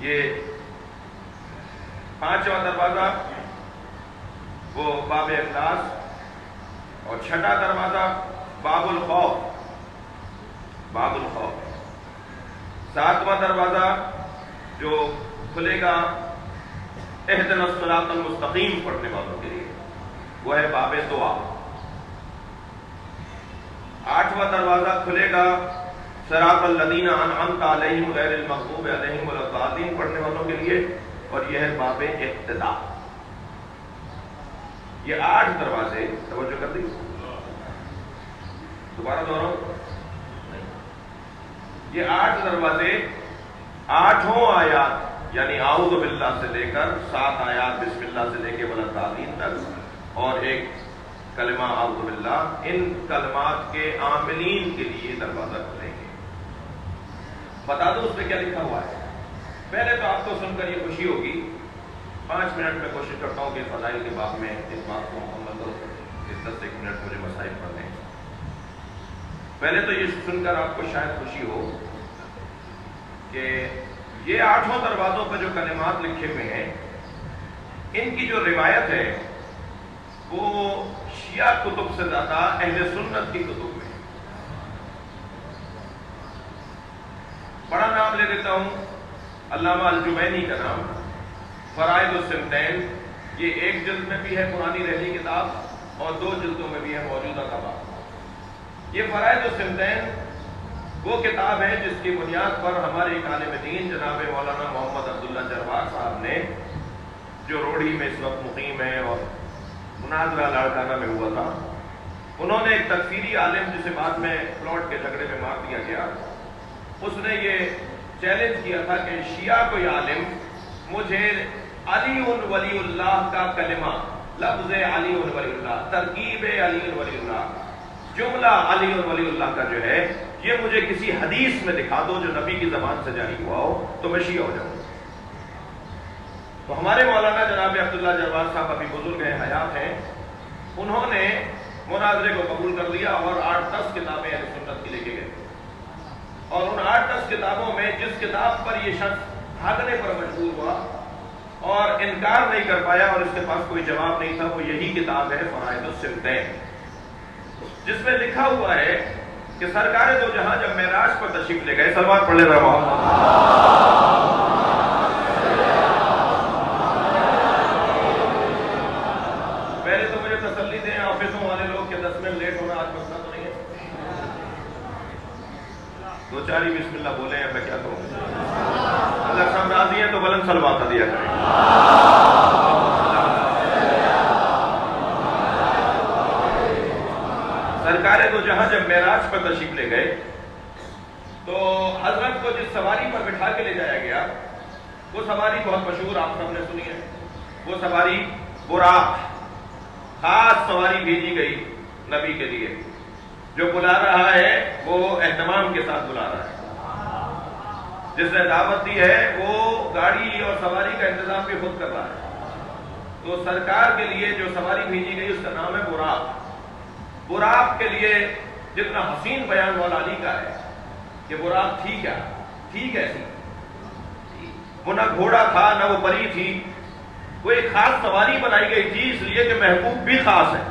یہ پانچواں دروازہ وہ باب اخلاص، اور چھٹا دروازہ باب الخوف. باب الخوف. ساتواں دروازہ جو کھلے گا اہدنا الصراط المستقیم پڑھنے والوں کے لیے وہ ہے باب دعا. 8واں دروازہ کھلے گا صراط الذین انعمت علیہم غیر المغضوب علیہم ولا الضالین پڑھنے والوں کے لیے، اور یہ ہے باب اقتدا۔ یہ 8 دروازے، توجہ کر دی، دوبارہ دہراؤں، یہ 8 دروازے 8 آیات یعنی اعوذ باللہ سے لے کر 7 آیات بسم اللہ سے لے کے ولا الضالین تک، اور ایک کلمہ اعوذ باللہ، ان کلمات کے عاملین کے لیے دروازہ کھلیں گے۔ بتا دو اس میں کیا لکھا ہوا ہے۔ پہلے تو آپ کو سن کر یہ خوشی ہوگی، 5 منٹ میں کوشش کرتا ہوں کہ فضائل کے باب میں اس بات کو مکمل کروں، 10-1 منٹ مجھے مسائل پڑھنے ہیں۔ پہلے تو یہ سن کر آپ کو شاید خوشی ہو کہ یہ 8 دروازوں پر جو کلمات لکھے ہوئے ہیں، ان کی جو روایت ہے وہ شیعہ کتب سے زیادہ اہل سنت کی کتب میں۔ بڑا نام لے لیتا ہوں، علامہ الجوینی کا نام، فرائض السنتین، یہ 1 جلد میں بھی ہے پرانی رہی کتاب، اور 2 جلدوں میں بھی ہے موجودہ کتاب۔ یہ فرائض السنتین وہ کتاب ہے جس کی بنیاد پر ہمارے ایک عالم دین جناب مولانا محمد عبداللہ جرواق صاحب نے، جو روڑی میں اس وقت مقیم ہے اور مناظرہ لاڑکانہ میں ہوا تھا، انہوں نے ایک تکفیری عالم جسے بعد میں پلاٹ کے جھگڑے میں مار دیا گیا، اس نے یہ چیلنج کیا تھا کہ شیعہ کوئی عالم مجھے علی ولی اللہ کا کلمہ، لفظ علی ولی اللہ، ترکیب علی ولی اللہ، جملہ علی ولی اللہ کا جو ہے، یہ مجھے کسی حدیث میں دکھا دو جو نبی کی زبان سے جاری ہوا ہو تو میں شیعہ ہو جاؤں۔ تو ہمارے مولانا جناب عبداللہ جرواق صاحب ابھی بزرگ ہیں، حیات ہیں، انہوں نے مناظرے کو قبول کر لیا اور 8-10 کتابیں اہل سنت کی لے کے گئے، اور ان 8-10 کتابوں میں جس کتاب پر یہ شخص بھاگنے پر مجبور ہوا اور انکار نہیں کر پایا اور اس کے پاس کوئی جواب نہیں تھا، وہ یہی کتاب ہے فرائض السنتین، جس میں لکھا ہوا ہے کہ سرکار دو جہاں جب معراج پر تشریف لے گئے، سلوات پڑھ لے رہا پہلے تو مجھے تسلی دیں آفسوں والے لوگ کہ 10 منٹ لیٹ ہونا آج مسئلہ تو نہیں ہے، 2-4 ہی بسم اللہ بولے ہیں، میں کیا کروں؟ اگر سب راضی ہیں تو بلند سلوات دیا کریں۔ سرکار دو جہاں جب معراج پر تشریف لے گئے تو حضرت کو جس سواری پر بٹھا کے لے جایا گیا، وہ سواری بہت مشہور، آپ سب نے سنی ہے، وہ سواری براق، خاص سواری بھیجی گئی نبی کے لیے، جو بلا رہا ہے وہ اہتمام کے ساتھ بلا رہا ہے، جس نے دعوت دی ہے وہ گاڑی اور سواری کا انتظام بھی خود کر رہا ہے۔ تو سرکار کے لیے جو سواری بھیجی گئی اس کا نام ہے براق۔ براق کے لیے جتنا حسین بیان مولا علی کا ہے کہ براق تھی کیا، تھی کیسی، وہ نہ گھوڑا تھا نہ وہ پری تھی، وہ ایک خاص سواری بنائی گئی تھی اس لیے کہ محبوب بھی خاص ہے۔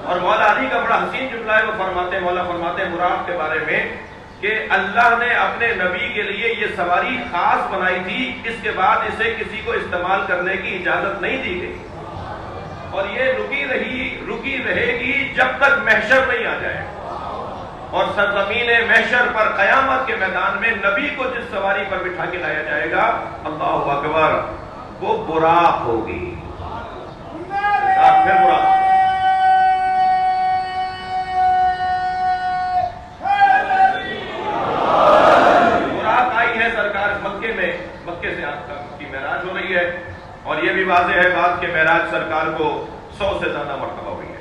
اور مولا علی کا بڑا حسین جملہ ہے، وہ فرماتے ہیں، مولا فرماتے ہیں براق کے بارے میں کہ اللہ نے اپنے نبی کے لیے یہ سواری خاص بنائی تھی، اس کے بعد اسے کسی کو استعمال کرنے کی اجازت نہیں دی گئی، اور یہ رکی رہے گی جب تک محشر نہیں آ جائے، اور سرزمین محشر پر قیامت کے میدان میں نبی کو جس سواری پر بٹھا کے لایا جائے گا، اللہ اکبر، وہ براق ہوگی۔ پھر براق آئی ہے سرکار مکے میں، مکے سے آپ کی معراج ہو رہی ہے، اور یہ بھی واضح ہے بات کہ معراج سرکار کو 100 سے زیادہ مرتبہ ہوئی ہے۔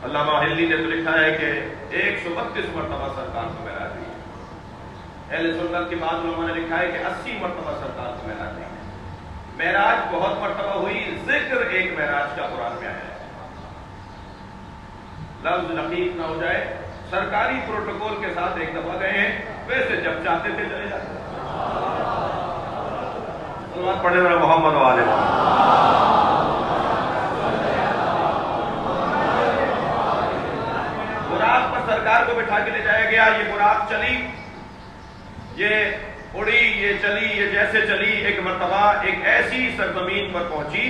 علامہ ہلی نے تو لکھا ہے کہ 132 مرتبہ سرکار کو معراج ہوئی ہے۔ اہل سنت کی بعض علماء نے لکھا ہے کہ 80 مرتبہ سرکار کو معراج ہوئی ہے۔ معراج بہت مرتبہ ہوئی، ذکر ایک معراج کا قرآن میں آیا ہے۔ لفظ لقیق نہ ہو جائے، سرکاری پروٹوکول کے ساتھ ایک دفعہ گئے ہیں، ویسے جب چاہتے تھے چلے جاتے تھے۔ سلوات پڑھنے والا محمد والے براق پر سرکار کو بٹھا کے لے جایا گیا، یہ براق چلی، یہ اڑی، یہ چلی، یہ جیسے چلی، ایک مرتبہ ایک ایسی سرزمین پر پہنچی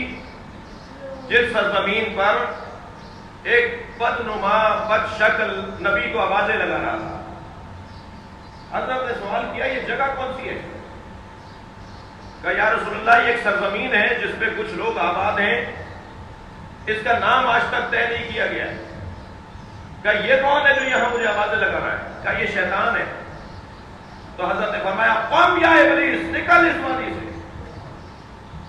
جس سرزمین پر ایک بدنما بد شکل نبی کو آوازیں لگا رہا تھا. حضرت نے سوال کیا یہ جگہ کون سی ہے؟ کہا یا رسول اللہ یہ ایک سرزمین ہے جس پہ کچھ لوگ آباد ہیں، اس کا نام آج تک طے نہیں کیا گیا ہے. کہا یہ کون ہے جو یہاں مجھے آوازیں لگا رہا ہے؟ کہا یہ شیطان ہے. تو حضرت نے فرمایا قم یا ابلیس، نکل اس وادی سے.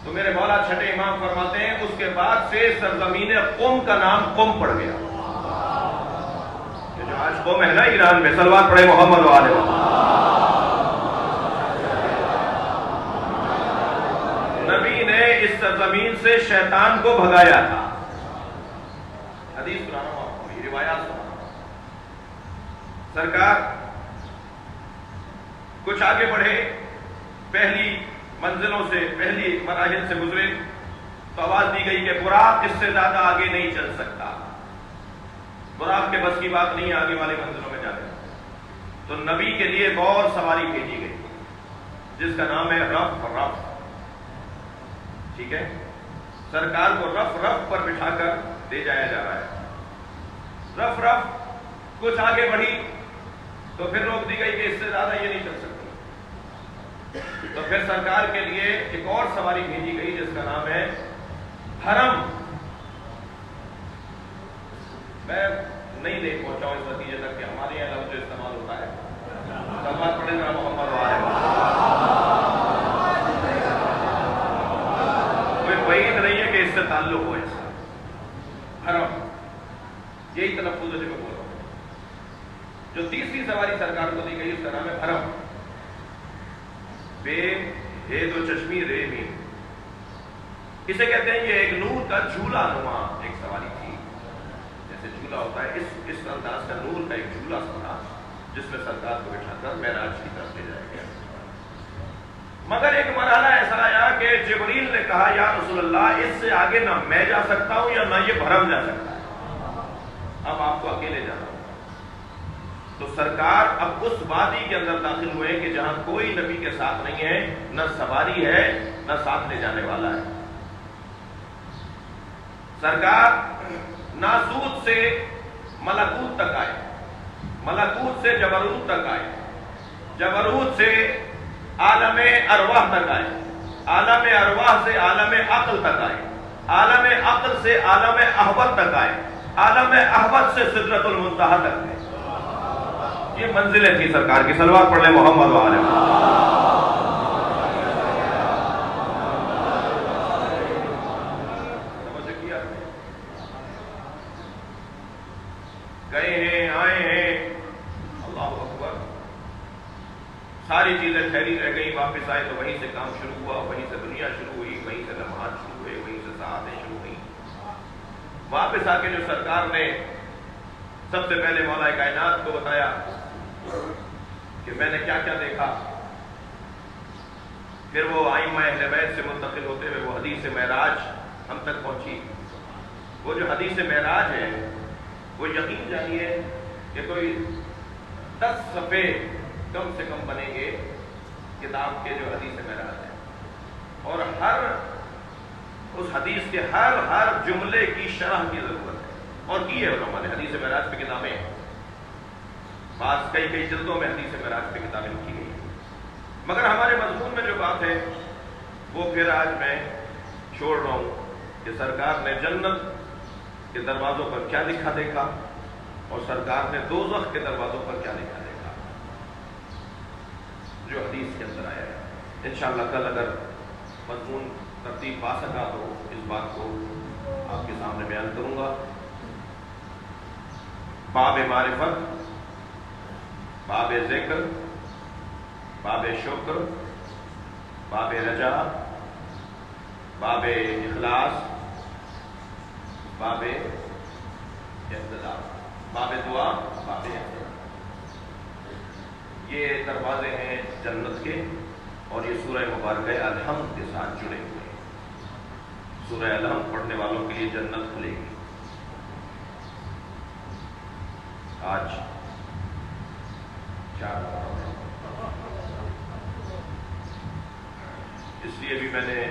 تو میرے مولا چھٹے امام فرماتے ہیں اس کے بعد سے سرزمین قم کا نام قم پڑ گیا. جو آج قم ہے نا ایران میں، صلوات پڑھے محمد و آلہ محمد. نبی نے اس سرزمین سے شیطان کو بھگایا تھا. حدیث سنانا ہوں آپ کو، یہ روایات سنانا ہوں. سرکار کچھ آگے بڑھے، پہلی منزلوں سے، پہلی مراحل سے گزرے تو آواز دی گئی کہ براق اس سے زیادہ آگے نہیں چل سکتا، براق کے بس کی بات نہیں آگے والی منزلوں میں جانے. تو نبی کے لیے ایک اور سواری بھیجی گئی جس کا نام ہے رف رف. ٹھیک ہے، سرکار کو رف رف پر بٹھا کر لے جایا جا رہا ہے. رف رف کچھ آگے بڑھی تو پھر روک دی گئی کہ اس سے زیادہ یہ نہیں چل سکتی. تو پھر سرکار کے لیے ایک اور سواری بھیجی گئی جس کا نام ہے حرم. میں نہیں دیکھ پہنچا ہوں اس نتیجے تک کہ ہمارے یہاں لفظ جو استعمال ہوتا ہے صلوات پڑھے ذرا محمد و آلہ محمد. کوئی بعید نہیں ہے کہ اس سے تعلق ہو اس کا. حرم یہی تلفظ ہے جو میں بول رہا ہوں. جو تیسری سواری سرکار کو دی گئی اس کا نام ہے حرم. بے ہے تو چشمی رے میں، اسے کہتے ہیں یہ ایک نور کا جھولا نما ایک سواری تھی. جیسے جھولا ہوتا ہے اس انداز کا نور کا ایک جھولا تھا جس میں سرکار کو بٹھا کر معراج کی طرف لے جایا گیا. مگر ایک مرحلہ ایسا آیا کہ جبریل نے کہا یا رسول اللہ اس سے آگے نہ میں جا سکتا ہوں یا نہ یہ بھرم جا سکتا ہے، اب آپ کو اکیلے جانا ہوں. تو سرکار اب اس وادی کے اندر داخل ہوئے کہ جہاں کوئی نبی کے ساتھ نہیں ہے، نہ سواری ہے نہ ساتھ لے جانے والا ہے. سرکار ناسوت سے ملکوت تک آئے، ملکوت سے جبروت تک آئے، جبروت سے عالم ارواح تک آئے، عالم ارواح سے عالم عقل تک آئے، عالم عقل سے عالم احبت تک آئے، عالم احبت سے سدرۃ المنتہا تک آئے. یہ منزلیں تھی سرکار کی. صلوات پڑھ لیں محمد و آلہ محمد. گئے ہیں، آئے ہیں، اللہ اکبر، ساری چیزیں ٹھہری رہ گئی. واپس آئے تو وہیں سے کام شروع ہوا، وہیں سے دنیا شروع ہوئی، وہیں سے لمحات شروع ہوئے، وہیں سے ساعتیں شروع ہوئی. واپس آ کے جو سرکار نے سب سے پہلے مولا کائنات کو بتایا کہ میں نے کیا کیا دیکھا، پھر وہ ائمہ اہل بیت سے منتقل ہوتے ہوئے وہ حدیث معراج ہم تک پہنچی. وہ جو حدیث معراج ہے وہ یقین جانیے کہ کوئی 10 صفحے کم سے کم بنیں گے کتاب کے جو حدیث معراج ہے، اور ہر اس حدیث کے ہر جملے کی شرح کی ضرورت ہے. اور کی ہے علماء نے حدیث معراج پہ کتابیں، بعض کئی جلدوں میں حدیث معراج پہ کتابیں لکھی گئی ہیں. مگر ہمارے مضمون میں جو بات ہے وہ پھر آج میں چھوڑ رہا ہوں کہ سرکار نے جنت کے دروازوں پر کیا لکھا دیکھا اور سرکار نے دوزخ کے دروازوں پر کیا لکھا دیکھا، جو حدیث کے اندر آیا ہے. انشاءاللہ کل اگر مضمون ترتیب پا سکا تو اس بات کو آپ کے سامنے بیان کروں گا. باب معرفت، باب ذکر، باب شکر، باب رجا، باب اخلاص، باب اقتدار، باب دعا، باب اقتدار. یہ دروازے ہیں جنت کے اور یہ سورہ مبارکہ الحمد کے ساتھ جڑے ہوئے ہیں. سورہ الحمد پڑھنے والوں کے لیے جنت کھلے گی. آج 4 اس لیے بھی میں نے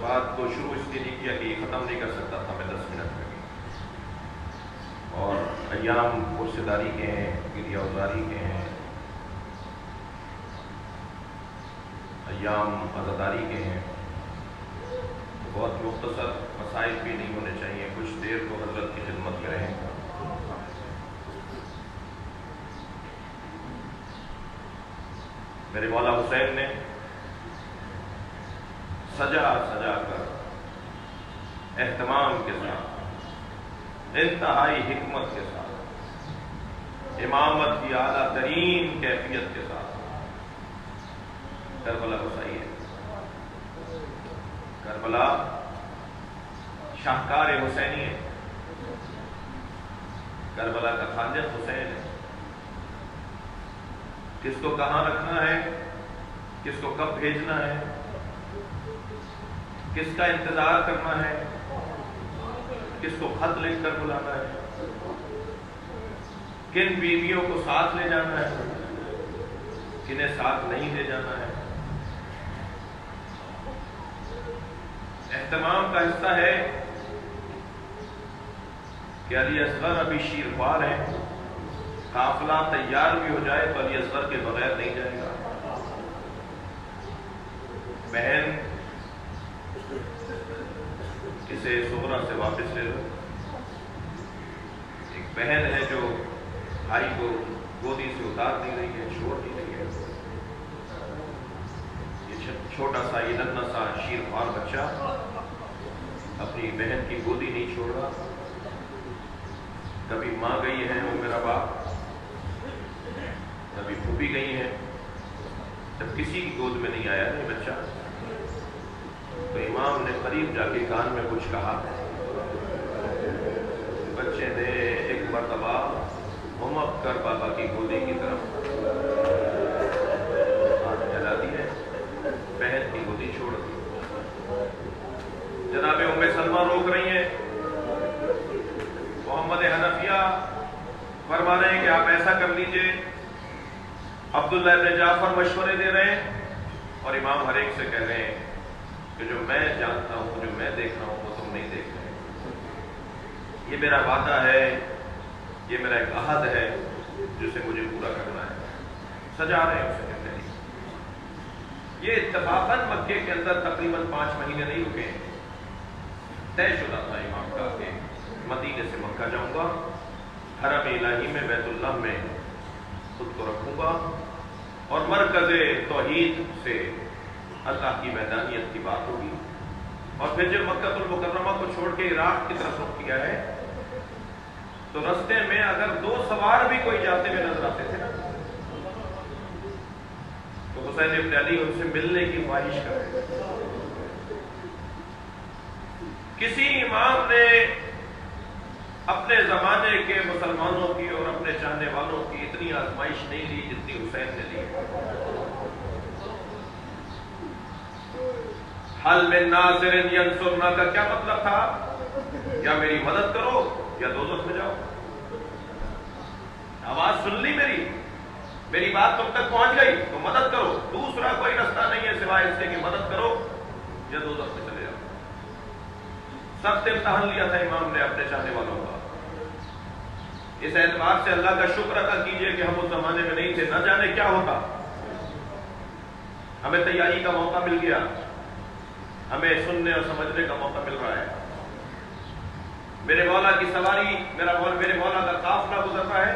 بات کو شروع اس لیے نہیں کیا کہ یہ ختم نہیں کر سکتا تھا میں 10 منٹ میں بھی. ایام رشتے داری کے ہیں، گریہ ازاری کے ہیں، ایام عزاداری کے ہیں، تو بہت مختصر مسائل بھی نہیں ہونے چاہیے، کچھ دیر تو حضرت کی خدمت میں رہیں۔ میرے مولا حسین نے سجا سجا کر اہتمام کے ساتھ، انتہائی حکمت کے ساتھ، امامت کی اعلیٰ ترین کیفیت کے ساتھ کربلا بسائی ہے۔ کربلا شاہکار حسینی ہے، کربلا کا خالق حسین ہے۔ کس کو کہاں رکھنا ہے، کس کو کب بھیجنا ہے، کس کا انتظار کرنا ہے، کس کو خط لکھ کر بلانا ہے، کن بیویوں کو ساتھ لے جانا ہے، کنہیں ساتھ نہیں لے جانا ہے۔ اہتمام کا حصہ ہے کہ علی اصغر ابھی شیرخوار ہے، قافلہ تیار بھی ہو جائے تو علی اصغر کے بغیر نہیں جائے گا۔ بہن اسے صغرا سے واپس لے لو۔ ایک بہن ہے جو بھائی کو گودی سے اتار نہیں رہی ہے، چھوڑ نہیں رہی ہے۔ یہ چھوٹا سا، یہ ننھا سا شیرخوار بچہ اپنی بہن کی گودی نہیں چھوڑ رہا۔ کبھی ماں گئی ہے وہ میرا باپ، کبھی پھوپھی گئی ہے، جب کسی کی گود میں نہیں آیا نہیں بچہ، تو امام نے قریب جا کے کان میں کچھ کہا۔ بچے نے ایک مرتبہ ہمک کر بابا کی گودی کی طرف ہاتھ پھیلا دی ہے، بہن کی گودی چھوڑ دی۔ جناب ام سلمہ روک رہی ہیں، محمد حنفیہ فرما رہے ہیں کہ آپ ایسا کر لیجئے۔ عبداللہ ابن جعفر مشورے دے رہے ہیں، اور امام ہر ایک سے کہہ رہے ہیں کہ جو میں جانتا ہوں، جو میں دیکھ رہا ہوں، وہ تم نہیں دیکھ رہے۔ یہ میرا وعدہ ہے، یہ میرا ایک عہد ہے جسے مجھے پورا کرنا ہے۔ سجا رہے ہیں اسے کہتے ہیں۔ یہ اتفاقاً مکے کے اندر تقریباً 5 مہینے نہیں رکے، طے شدہ تھا امام کا کہ مدینے سے مکہ جاؤں گا، حرم الہی میں بیت اللہ میں خود کو رکھوں گا، اور مرکز توحید سے اللہ کی وحدانیت کی بات ہوگی۔ اور پھر جب مکہ المکرمہ کو چھوڑ کے عراق کی طرف رخ کیا ہے، تو رستے میں اگر 2 سوار بھی کوئی جاتے ہوئے نظر آتے تھے نا، تو حسین ابن علی ان سے ملنے کی خواہش کر رہے تھے۔ کسی امام نے اپنے زمانے کے مسلمانوں کی اور اپنے چاہنے والوں کی اتنی آزمائش نہیں لی جتنی حسین نے لی۔ حل من ناصر ینصرنا کا کیا مطلب تھا؟ یا میری مدد کرو یا دوزخ میں جاؤ۔ آواز سن لی میری بات تم تک پہنچ گئی تو مدد کرو، دوسرا کوئی رستہ نہیں ہے سوائے اس کے کہ مدد کرو یا دوزخ میں چلے جاؤ۔ سخت امتحان لیا تھا امام نے اپنے چاہنے والوں کا۔ اس اعتبار سے اللہ کا شکر ادا کیجئے کہ ہم اس زمانے میں نہیں تھے، نہ جانے کیا ہوتا۔ ہمیں تیاری کا موقع مل گیا، ہمیں سننے اور سمجھنے کا موقع مل رہا ہے۔ میرے مولا کی سواری، میرے مولا کا قافلہ گزر رہا ہے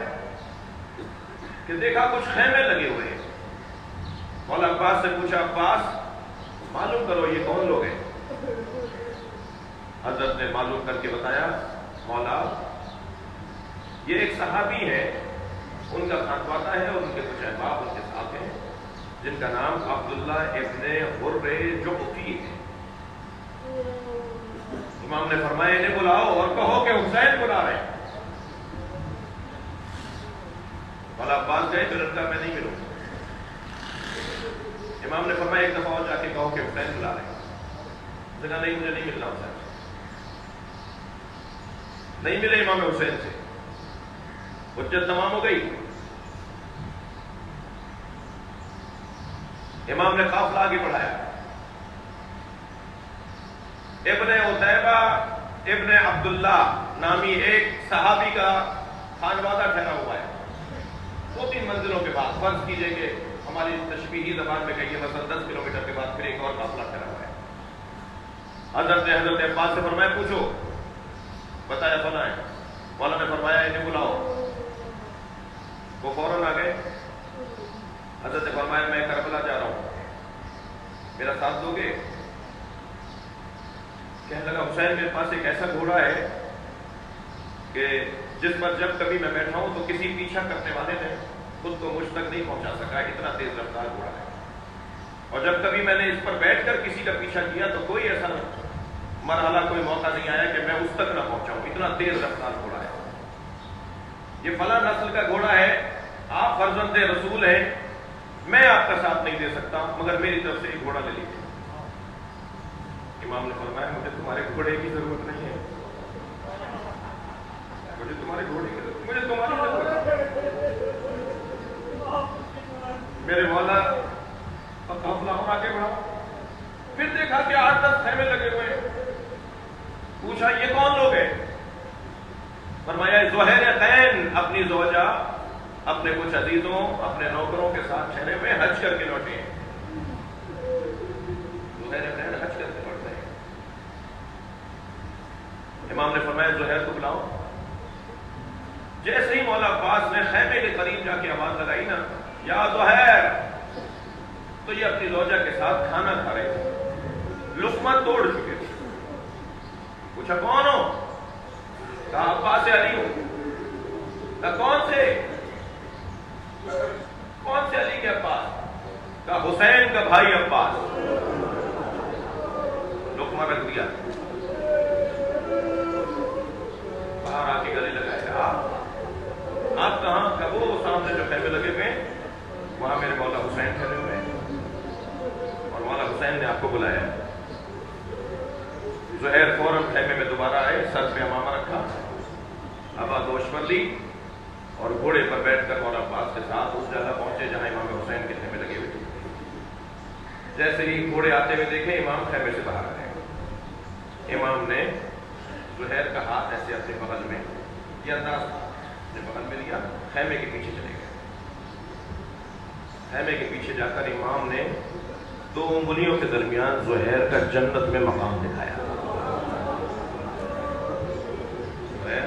کہ دیکھا کچھ خیمے لگے ہوئے ہیں۔ مولا عباس سے پوچھا، عباس معلوم کرو یہ کون لوگ ہیں؟ حضرت نے معلوم کر کے بتایا، مولا یہ ایک صحابی ہے، ان کا خانوادہ ہے اور ان کے کچھ احباب ان کے ساتھ ہیں، جن کا نام عبداللہ ابن حر جعفی ہے۔ امام نے فرمایا انہیں بلاؤ اور کہو کہ حسین بلا رہے ہیں۔ مولا عباس گئے تو لڑکا میں نہیں ملوں۔ امام نے فرمایا ایک دفعہ اور جا کے کہو کہ حسین بلا رہے ہیں۔ اس نے کہا نہیں، مجھے نہیں ملنا حسین سے۔ نہیں ملے امام حسین سے، حجت تمام ہو گئی۔ امام نے قافلہ آگے بڑھایا۔ ابن عتیبہ ابن عبداللہ نامی ایک صحابی کا خانوادہ ٹھہرا ہوا ہے 2-3 منزلوں کے بعد. فرض کیجئے کہ ہماری تشبیہی زبان میں کہیے مثلا 10 کلومیٹر کے بعد پھر ایک اور قافلہ ٹھہرا ہوا ہے. حضرت عباس سے فرمایا پوچھو, بتایا فلاں ہے. مولانا نے فرمایا انہیں بلاؤ. وہ فوراً آ گئے. حضرت نے فرمایا میں کربلا جا رہا ہوں, میرا ساتھ دو گے؟ کہنے لگا حسین میرے پاس ایک ایسا گھوڑا ہے کہ جس پر جب کبھی میں بیٹھا ہوں تو کسی پیچھا کرنے والے نے خود کو مجھ تک نہیں پہنچا سکا, اتنا تیز رفتار گھوڑا ہے. اور جب کبھی میں نے اس پر بیٹھ کر کسی کا پیچھا کیا تو کوئی ایسا مرحلہ, کوئی موقع نہیں آیا کہ میں اس تک نہ پہنچاؤں, اتنا تیز رفتار گھوڑا ہے. یہ فلاں نسل کا گھوڑا ہے, آپ فرزند رسول ہیں, میں آپ کا ساتھ نہیں دے سکتا, مگر میری طرف سے ایک گھوڑا لے لیجیے. امام نے فرمایا مجھے تمہارے گھوڑے کی ضرورت نہیں ہے, مجھے تمہارے گھوڑے کی ضرورت, مجھے تمہاری ضرورت ہے. میرے مولا قافلہ اور آگے بڑھا. پھر دیکھا کہ 8-10 خیمے لگے ہوئے. پوچھا یہ کون لوگ ہیں؟ فرمایا زہیرتین, اپنی زوجہ, اپنے کچھ عزیزوں, اپنے نوکروں کے ساتھ ٹھہرے ہوئے, حج کر کے لوٹے ہیں. زہیرتین حج کر کے لوٹ رہے ہیں. امام نے فرمایا زہیر کو بلاؤ. جیسے ہی مولا عباس نے خیمے کے قریب جا کے آواز لگائی نا, یا زہیر, تو یہ اپنی زوجہ کے ساتھ کھانا کھا رہے تھے, لقمہ توڑ چکے تھے. پوچھا کون ہو؟ کہا عباس علی ہوں. کہا کون سے علی کے عباس؟ کہا حسین کا بھائی عباس. لقمہ رکھ دیا, باہر آ کے گلے لگایا. آپ کہاں؟ کہ وہ سامنے جو خیمے لگے ہوئے وہاں میرے مولا حسین ٹھہرے ہوئے ہیں اور مولا حسین نے آپ کو بلایا. زہیر فوراً خیمے میں دوبارہ آئے, سر پہ امامہ رکھا, ابا دوش پر لی اور گھوڑے پر بیٹھ کر مولا عباس کے ساتھ اس جگہ پہنچے جہاں امام حسین کے خیمے لگے ہوئے تھے. جیسے ہی گھوڑے آتے ہوئے دیکھے امام خیمے سے باہر آئے. امام نے زہیر کا ہاتھ ایسے اپنے بغل میں یا انداز نے بغل میں لیا, خیمے کے پیچھے چلے گئے. خیمے کے پیچھے جا کر امام نے 2 انگلیوں کے درمیان زہیر کا جنت میں مقام دکھایا.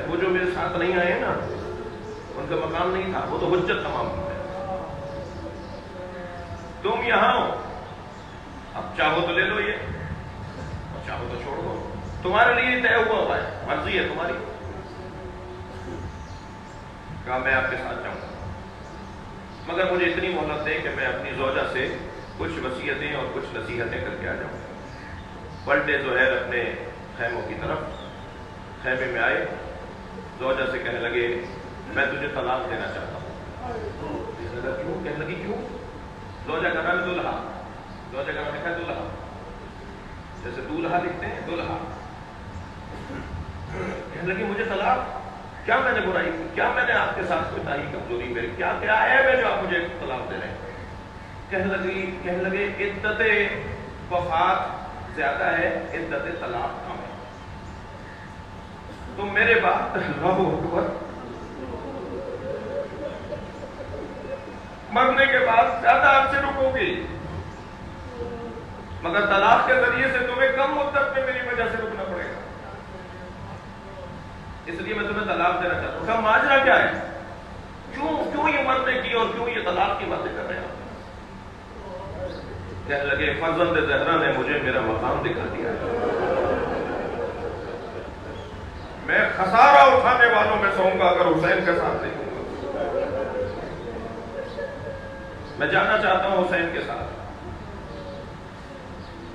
وہ جو میرے ساتھ نہیں آئے نا, ان کا مقام نہیں تھا, وہ تو حجت تمام ہے. تم یہاں ہو, اب چاہو تو لے لو یہ, اور چاہو تو چھوڑ دو, تمہارے لیے طے ہوا ہے, مرضی ہے تمہاری. کہا میں آپ کے ساتھ جاؤں گا, مگر مجھے اتنی مہلت دے کہ میں اپنی زوجہ سے کچھ وصیتیں اور کچھ نصیحتیں کر کے آ جاؤں. پلٹے زہیر اپنے خیموں کی طرف. خیمے میں آئے, زوجہ سے کہنے لگے میں تجھے طلاق دینا چاہتا ہوں. کیوں؟ کہنے لگی کیوں؟ زوجہ کا نام دلہا, زوجہ کا نام لکھا ہے دلہا, جیسے دولہا لکھتے ہیں دلہا. کہنے لگی مجھے طلاق, کیا میں نے برائی کی, کیا میں نے آپ کے ساتھ کوئی تاہی کمزوری میری, کیا ہے میں جو آپ مجھے طلاق دے رہے ہیں؟ کہنے لگے عدت وفات زیادہ ہے, عدت طلاق کم ہے. تو میرے بعد اللہ اکبر, مرنے کے بعد زیادہ عرصے رکو گی, مگر طلاق کے ذریعے سے تمہیں کم مدت میں میری وجہ سے رکنا پڑے گا, اس لیے میں تمہیں طلاق دینا چاہتا ہوں. کہا ماجرا کیا ہے, کیوں یہ مرنے کی اور کیوں یہ طلاق کی باتیں کر رہے ہیں؟ کہنے لگے فرزند زہرا نے مجھے میرا مقام دکھا دیا ہے, میں خسارہ اٹھانے والوں میں سے ہوں گا اگر حسین کے ساتھ نہیں ہوں گا. میں جانا چاہتا ہوں حسین کے ساتھ.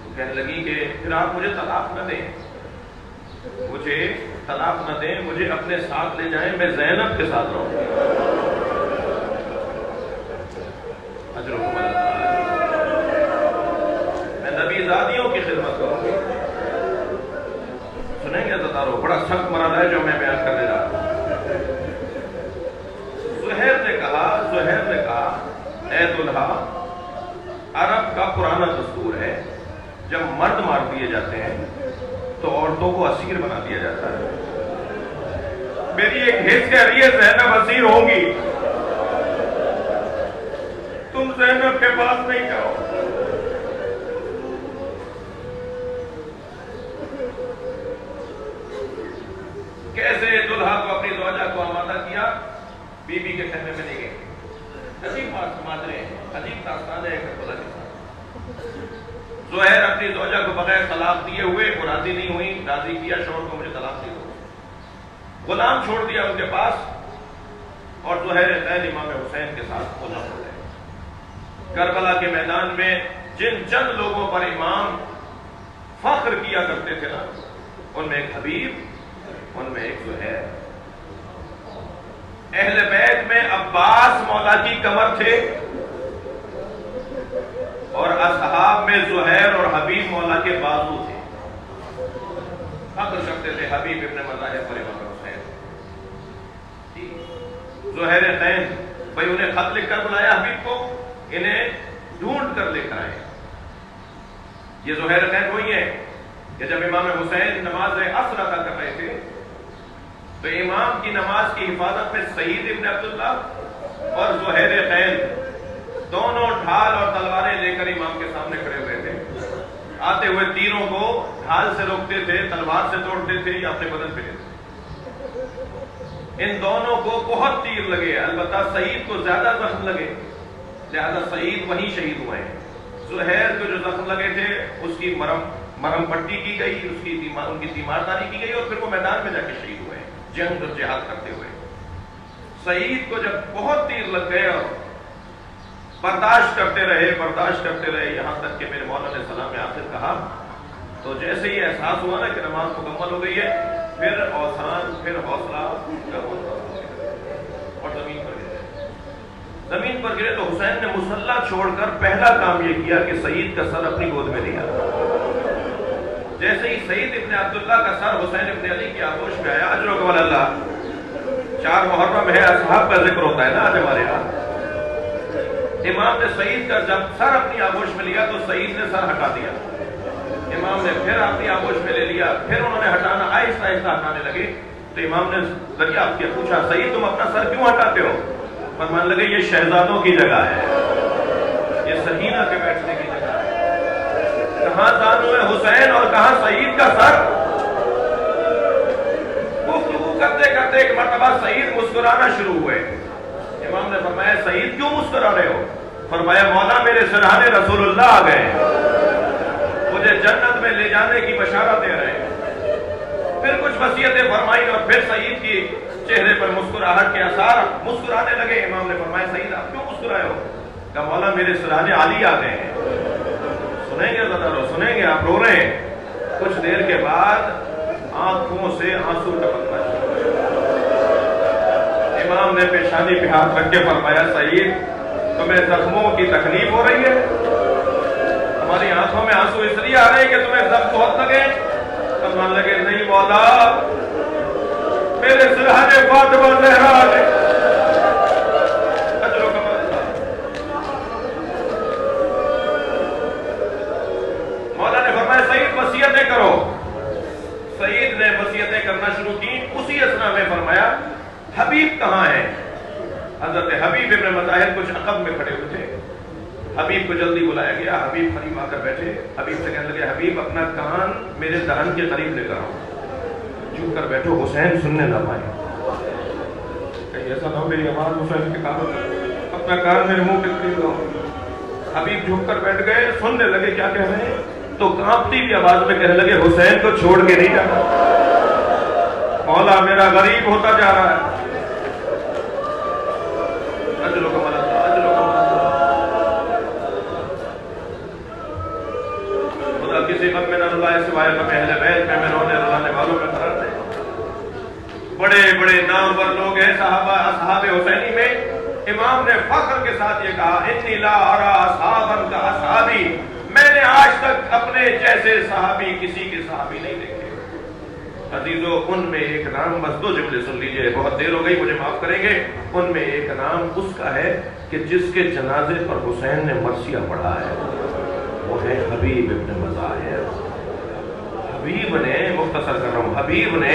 تو کہنے لگی کہ پھر آپ مجھے طلاق نہ دیں, مجھے طلاق نہ دیں, مجھے اپنے ساتھ لے جائیں, میں زینب کے ساتھ رہوں گی. اجرکم اللہ, میں نبی زادیوں کی خدمت کروں گی. سنیں گے ستاروں, بڑا سخت مرحلہ ہے جو میں بیان کرنے جا رہا ہوں. زہیر نے کہا اے دلہا, عرب کا پرانا دستور ہے جب مرد مار دیے جاتے ہیں تو عورتوں کو اسیر بنا دیا جاتا ہے. میری ایک حص کہہ رہی ہے زینب اسیر ہوں گی، تم زینب کے پاس نہیں جاؤ۔ کیسے دلہا کو اپنی زوجہ کو آمادہ کیا؟ بی بی کے خیمے میں لے گئے۔ عجیب ماجرے ہیں، عجیب داستان ہے کربلا کے ساتھ۔ زہیر اپنی زوجہ کو بغیر طلاق دیے ہوئے، وہ راضی نہیں ہوئی، راضی کیا شوہر کو مجھے طلاق دے دو، غلام چھوڑ دیا ان کے پاس، اور زہیر خیر امام حسین کے ساتھ پہنچا ہو گئے۔ کربلا کے میدان میں جن چند لوگوں پر امام فخر کیا کرتے تھے نا، ان میں ایک حبیب، ان میں ایک زہیر۔ اہل بیت میں عباس مولا کی کمر تھے، اور اصحاب میں زہیر اور حبیب مولا کے بازو تھے۔ فخر کرتے تھے حبیب ابن مظاہر پر امام حسین۔ زہیر خین بھائی انہیں خط لکھ کر بلایا حبیب کو، انہیں ڈھونڈ کر لے کر آئے۔ یہ زہیر خین وہی ہے کہ جب امام حسین نماز عصر ادا کر رہے تھے تو امام کی نماز کی حفاظت میں سعید ابن عبداللہ اور زہیر خین دونوں ڈھال اور تلواریں لے کر امام کے سامنے کھڑے ہوئے تھے۔ آتے ہوئے تیروں کو ڈھال سے روکتے تھے، تلوار سے توڑتے تھے یا اپنے بدن پہ لیتے تھے۔ ان دونوں کو بہت تیر لگے، البتہ سعید کو زیادہ زخم لگے، لہذا سعید وہیں شہید ہوئے ہیں۔ زہیر کو جو زخم لگے تھے اس کی مرہم پٹی کی گئی، ان کی تیمارداری کی گئی، اور پھر وہ میدان میں جا کے شہید ہوئے جنگ اور جہاد کرتے ہوئے۔ سعید کو جب بہت تیر لگ گئے اور برداشت کرتے رہے یہاں تک کہ میرے مولا نے سلام آخر کہا، تو جیسے ہی احساس ہوا نا کہ نماز مکمل ہو گئی ہے، پھر اوسان، پھر حوصلہ اور زمین پر گرے تو حسین نے مصلی چھوڑ کر پہلا کام یہ کیا کہ سعید کا سر اپنی گود میں لیا۔ جیسے ہی سعید ابن عبداللہ کا سر حسین ابن علی کی آغوش میں آیا، اجرک اللہ، 4 محرم ہے، اصحاب کا ذکر ہوتا ہے نا آج ہمارے یہاں، امام نے سعید کا جب سر اپنی آغوش میں لیا تو سعید نے سر ہٹا دیا، امام نے پھر اپنی آغوش میں لے لیا، پھر انہوں نے ہٹانا آہستہ آہستہ ہٹانے لگے، تو امام نے دریافت کیا، پوچھا سعید تم اپنا سر کیوں ہٹاتے ہو؟ فرمانے لگے یہ شہزادوں کی جگہ ہے، یہ سکینہ کے بیٹھنے کی جگہ ہے، کہاں زانو حسین اور کہاں سعید کا سر۔ گفتگو کرتے کرتے ایک مرتبہ سعید مسکرانا شروع ہوئے، امام نے فرمایا سعید کیوں مسکرا رہے ہو؟ فرمایا مولا میرے سرحانے رسول اللہ آ گئے، مجھے جنت میں لے جانے کی بشارت دے رہے ہیں۔ پھر کچھ وصیتیں فرمائی اور پھر سعید کی چہرے پر مسکراہٹ کے اثار مسکرانے لگے۔ امام نے فرمایا سعید آپ کیوں مسکرائے ہو؟ کہا مولا میرے سرحانے علی آ گئے ہیں۔ سنیں گے ذرا رو، سنیں گے آپ رو رہے ہیں۔ کچھ دیر کے بعد آنکھوں سے آنسو ٹپکنا شروع، امام نے پیشانی پہ ہاتھ رکھ کے فرمایا سعید تمہیں زخموں کی تکلیف ہو رہی ہے؟ ہماری آنکھوں میں آنسو اس لیے آ رہے ہیں کہ تمہیں زخم بہت لگے؟ فرمان لگے نہیں مولا میرے سرحانے فاطمہ زہرا نے مولا نے فرمایا سعید وصیتیں کرو۔ سعید نے وصیتیں کرنا شروع کی، اسی اثنا میں فرمایا حبیب کہاں ہے؟ حضرت حبیب ابن مظاہر کچھ عقب میں کھڑے ہوئے تھے، حبیب کو جلدی بلایا گیا، حبیب قریب آ کر بیٹھے، حبیب سے کہنے لگے حبیب اپنا کان میرے دہن کے قریب لے کر آؤ، جھک کر بیٹھو حسین سننے نہ پائے، کہیں ایسا نہ ہو میری آواز حسین کے کانوں تک، اپنا کان میرے منہ کے قریب لاؤ۔ حبیب جھک کر بیٹھ گئے، سننے لگے کیا کہہ رہے ہیں، تو کانپتی ہوئی آواز میں کہنے لگے حسین کو چھوڑ کے نہیں جانا، مولا میرا غریب ہوتا جا رہا ہے۔ کسی غم میں نہ رلائے سوائے غم اہل بیت میں رونے رلانے والوں میں قرار دے۔ بڑے بڑے نامور لوگ ہیں صحابہ اصحاب حسینی میں، امام نے فخر کے ساتھ یہ کہا انی لا ارا اصحابا کا اصحابی، میں نے آج تک اپنے جیسے صحابی کسی کے صحابی نہیں دیکھے۔ عزیزو ان میں ایک نام، بس 2 جملے سن لیجئے، بہت دیر ہو گئی مجھے معاف کریں گے، ان میں ایک نام اس کا ہے کہ جس کے جنازے پر حسین نے مرثیہ پڑھا ہے، وہ ہے حبیب ابن مظاہر۔ حبیب نے، مختصر کر رہا ہوں، حبیب نے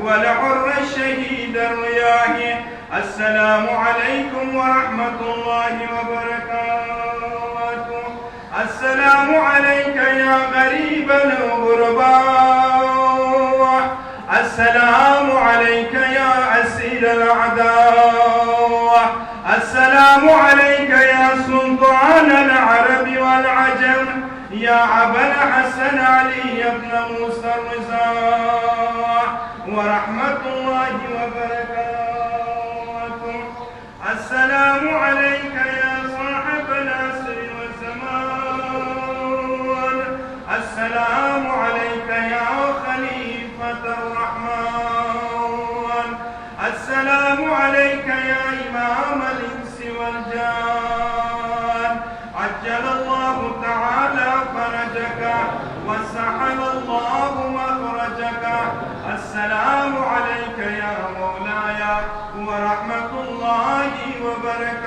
والحر الشهيد الرياح. السلام عليكم ورحمة الله وبركاته. السلام عليك يا غريب الغرباء. السلام عليك يا أسير الأعداء. السلام عليك يا سلطان العرب والعجم، يا أبا الحسن علي بن موسى الرضا، ورحمة الله وبركاته. السلام عليك يا صاحب العصر والزمان. السلام عليك يا خليفة الرحمن. السلام عليك يا إمام الإنس والجان. عجل الله تعالى فرجك وسهل الله مخرجك. السلام عليك يا مولاي ورحمة الله وبركاته.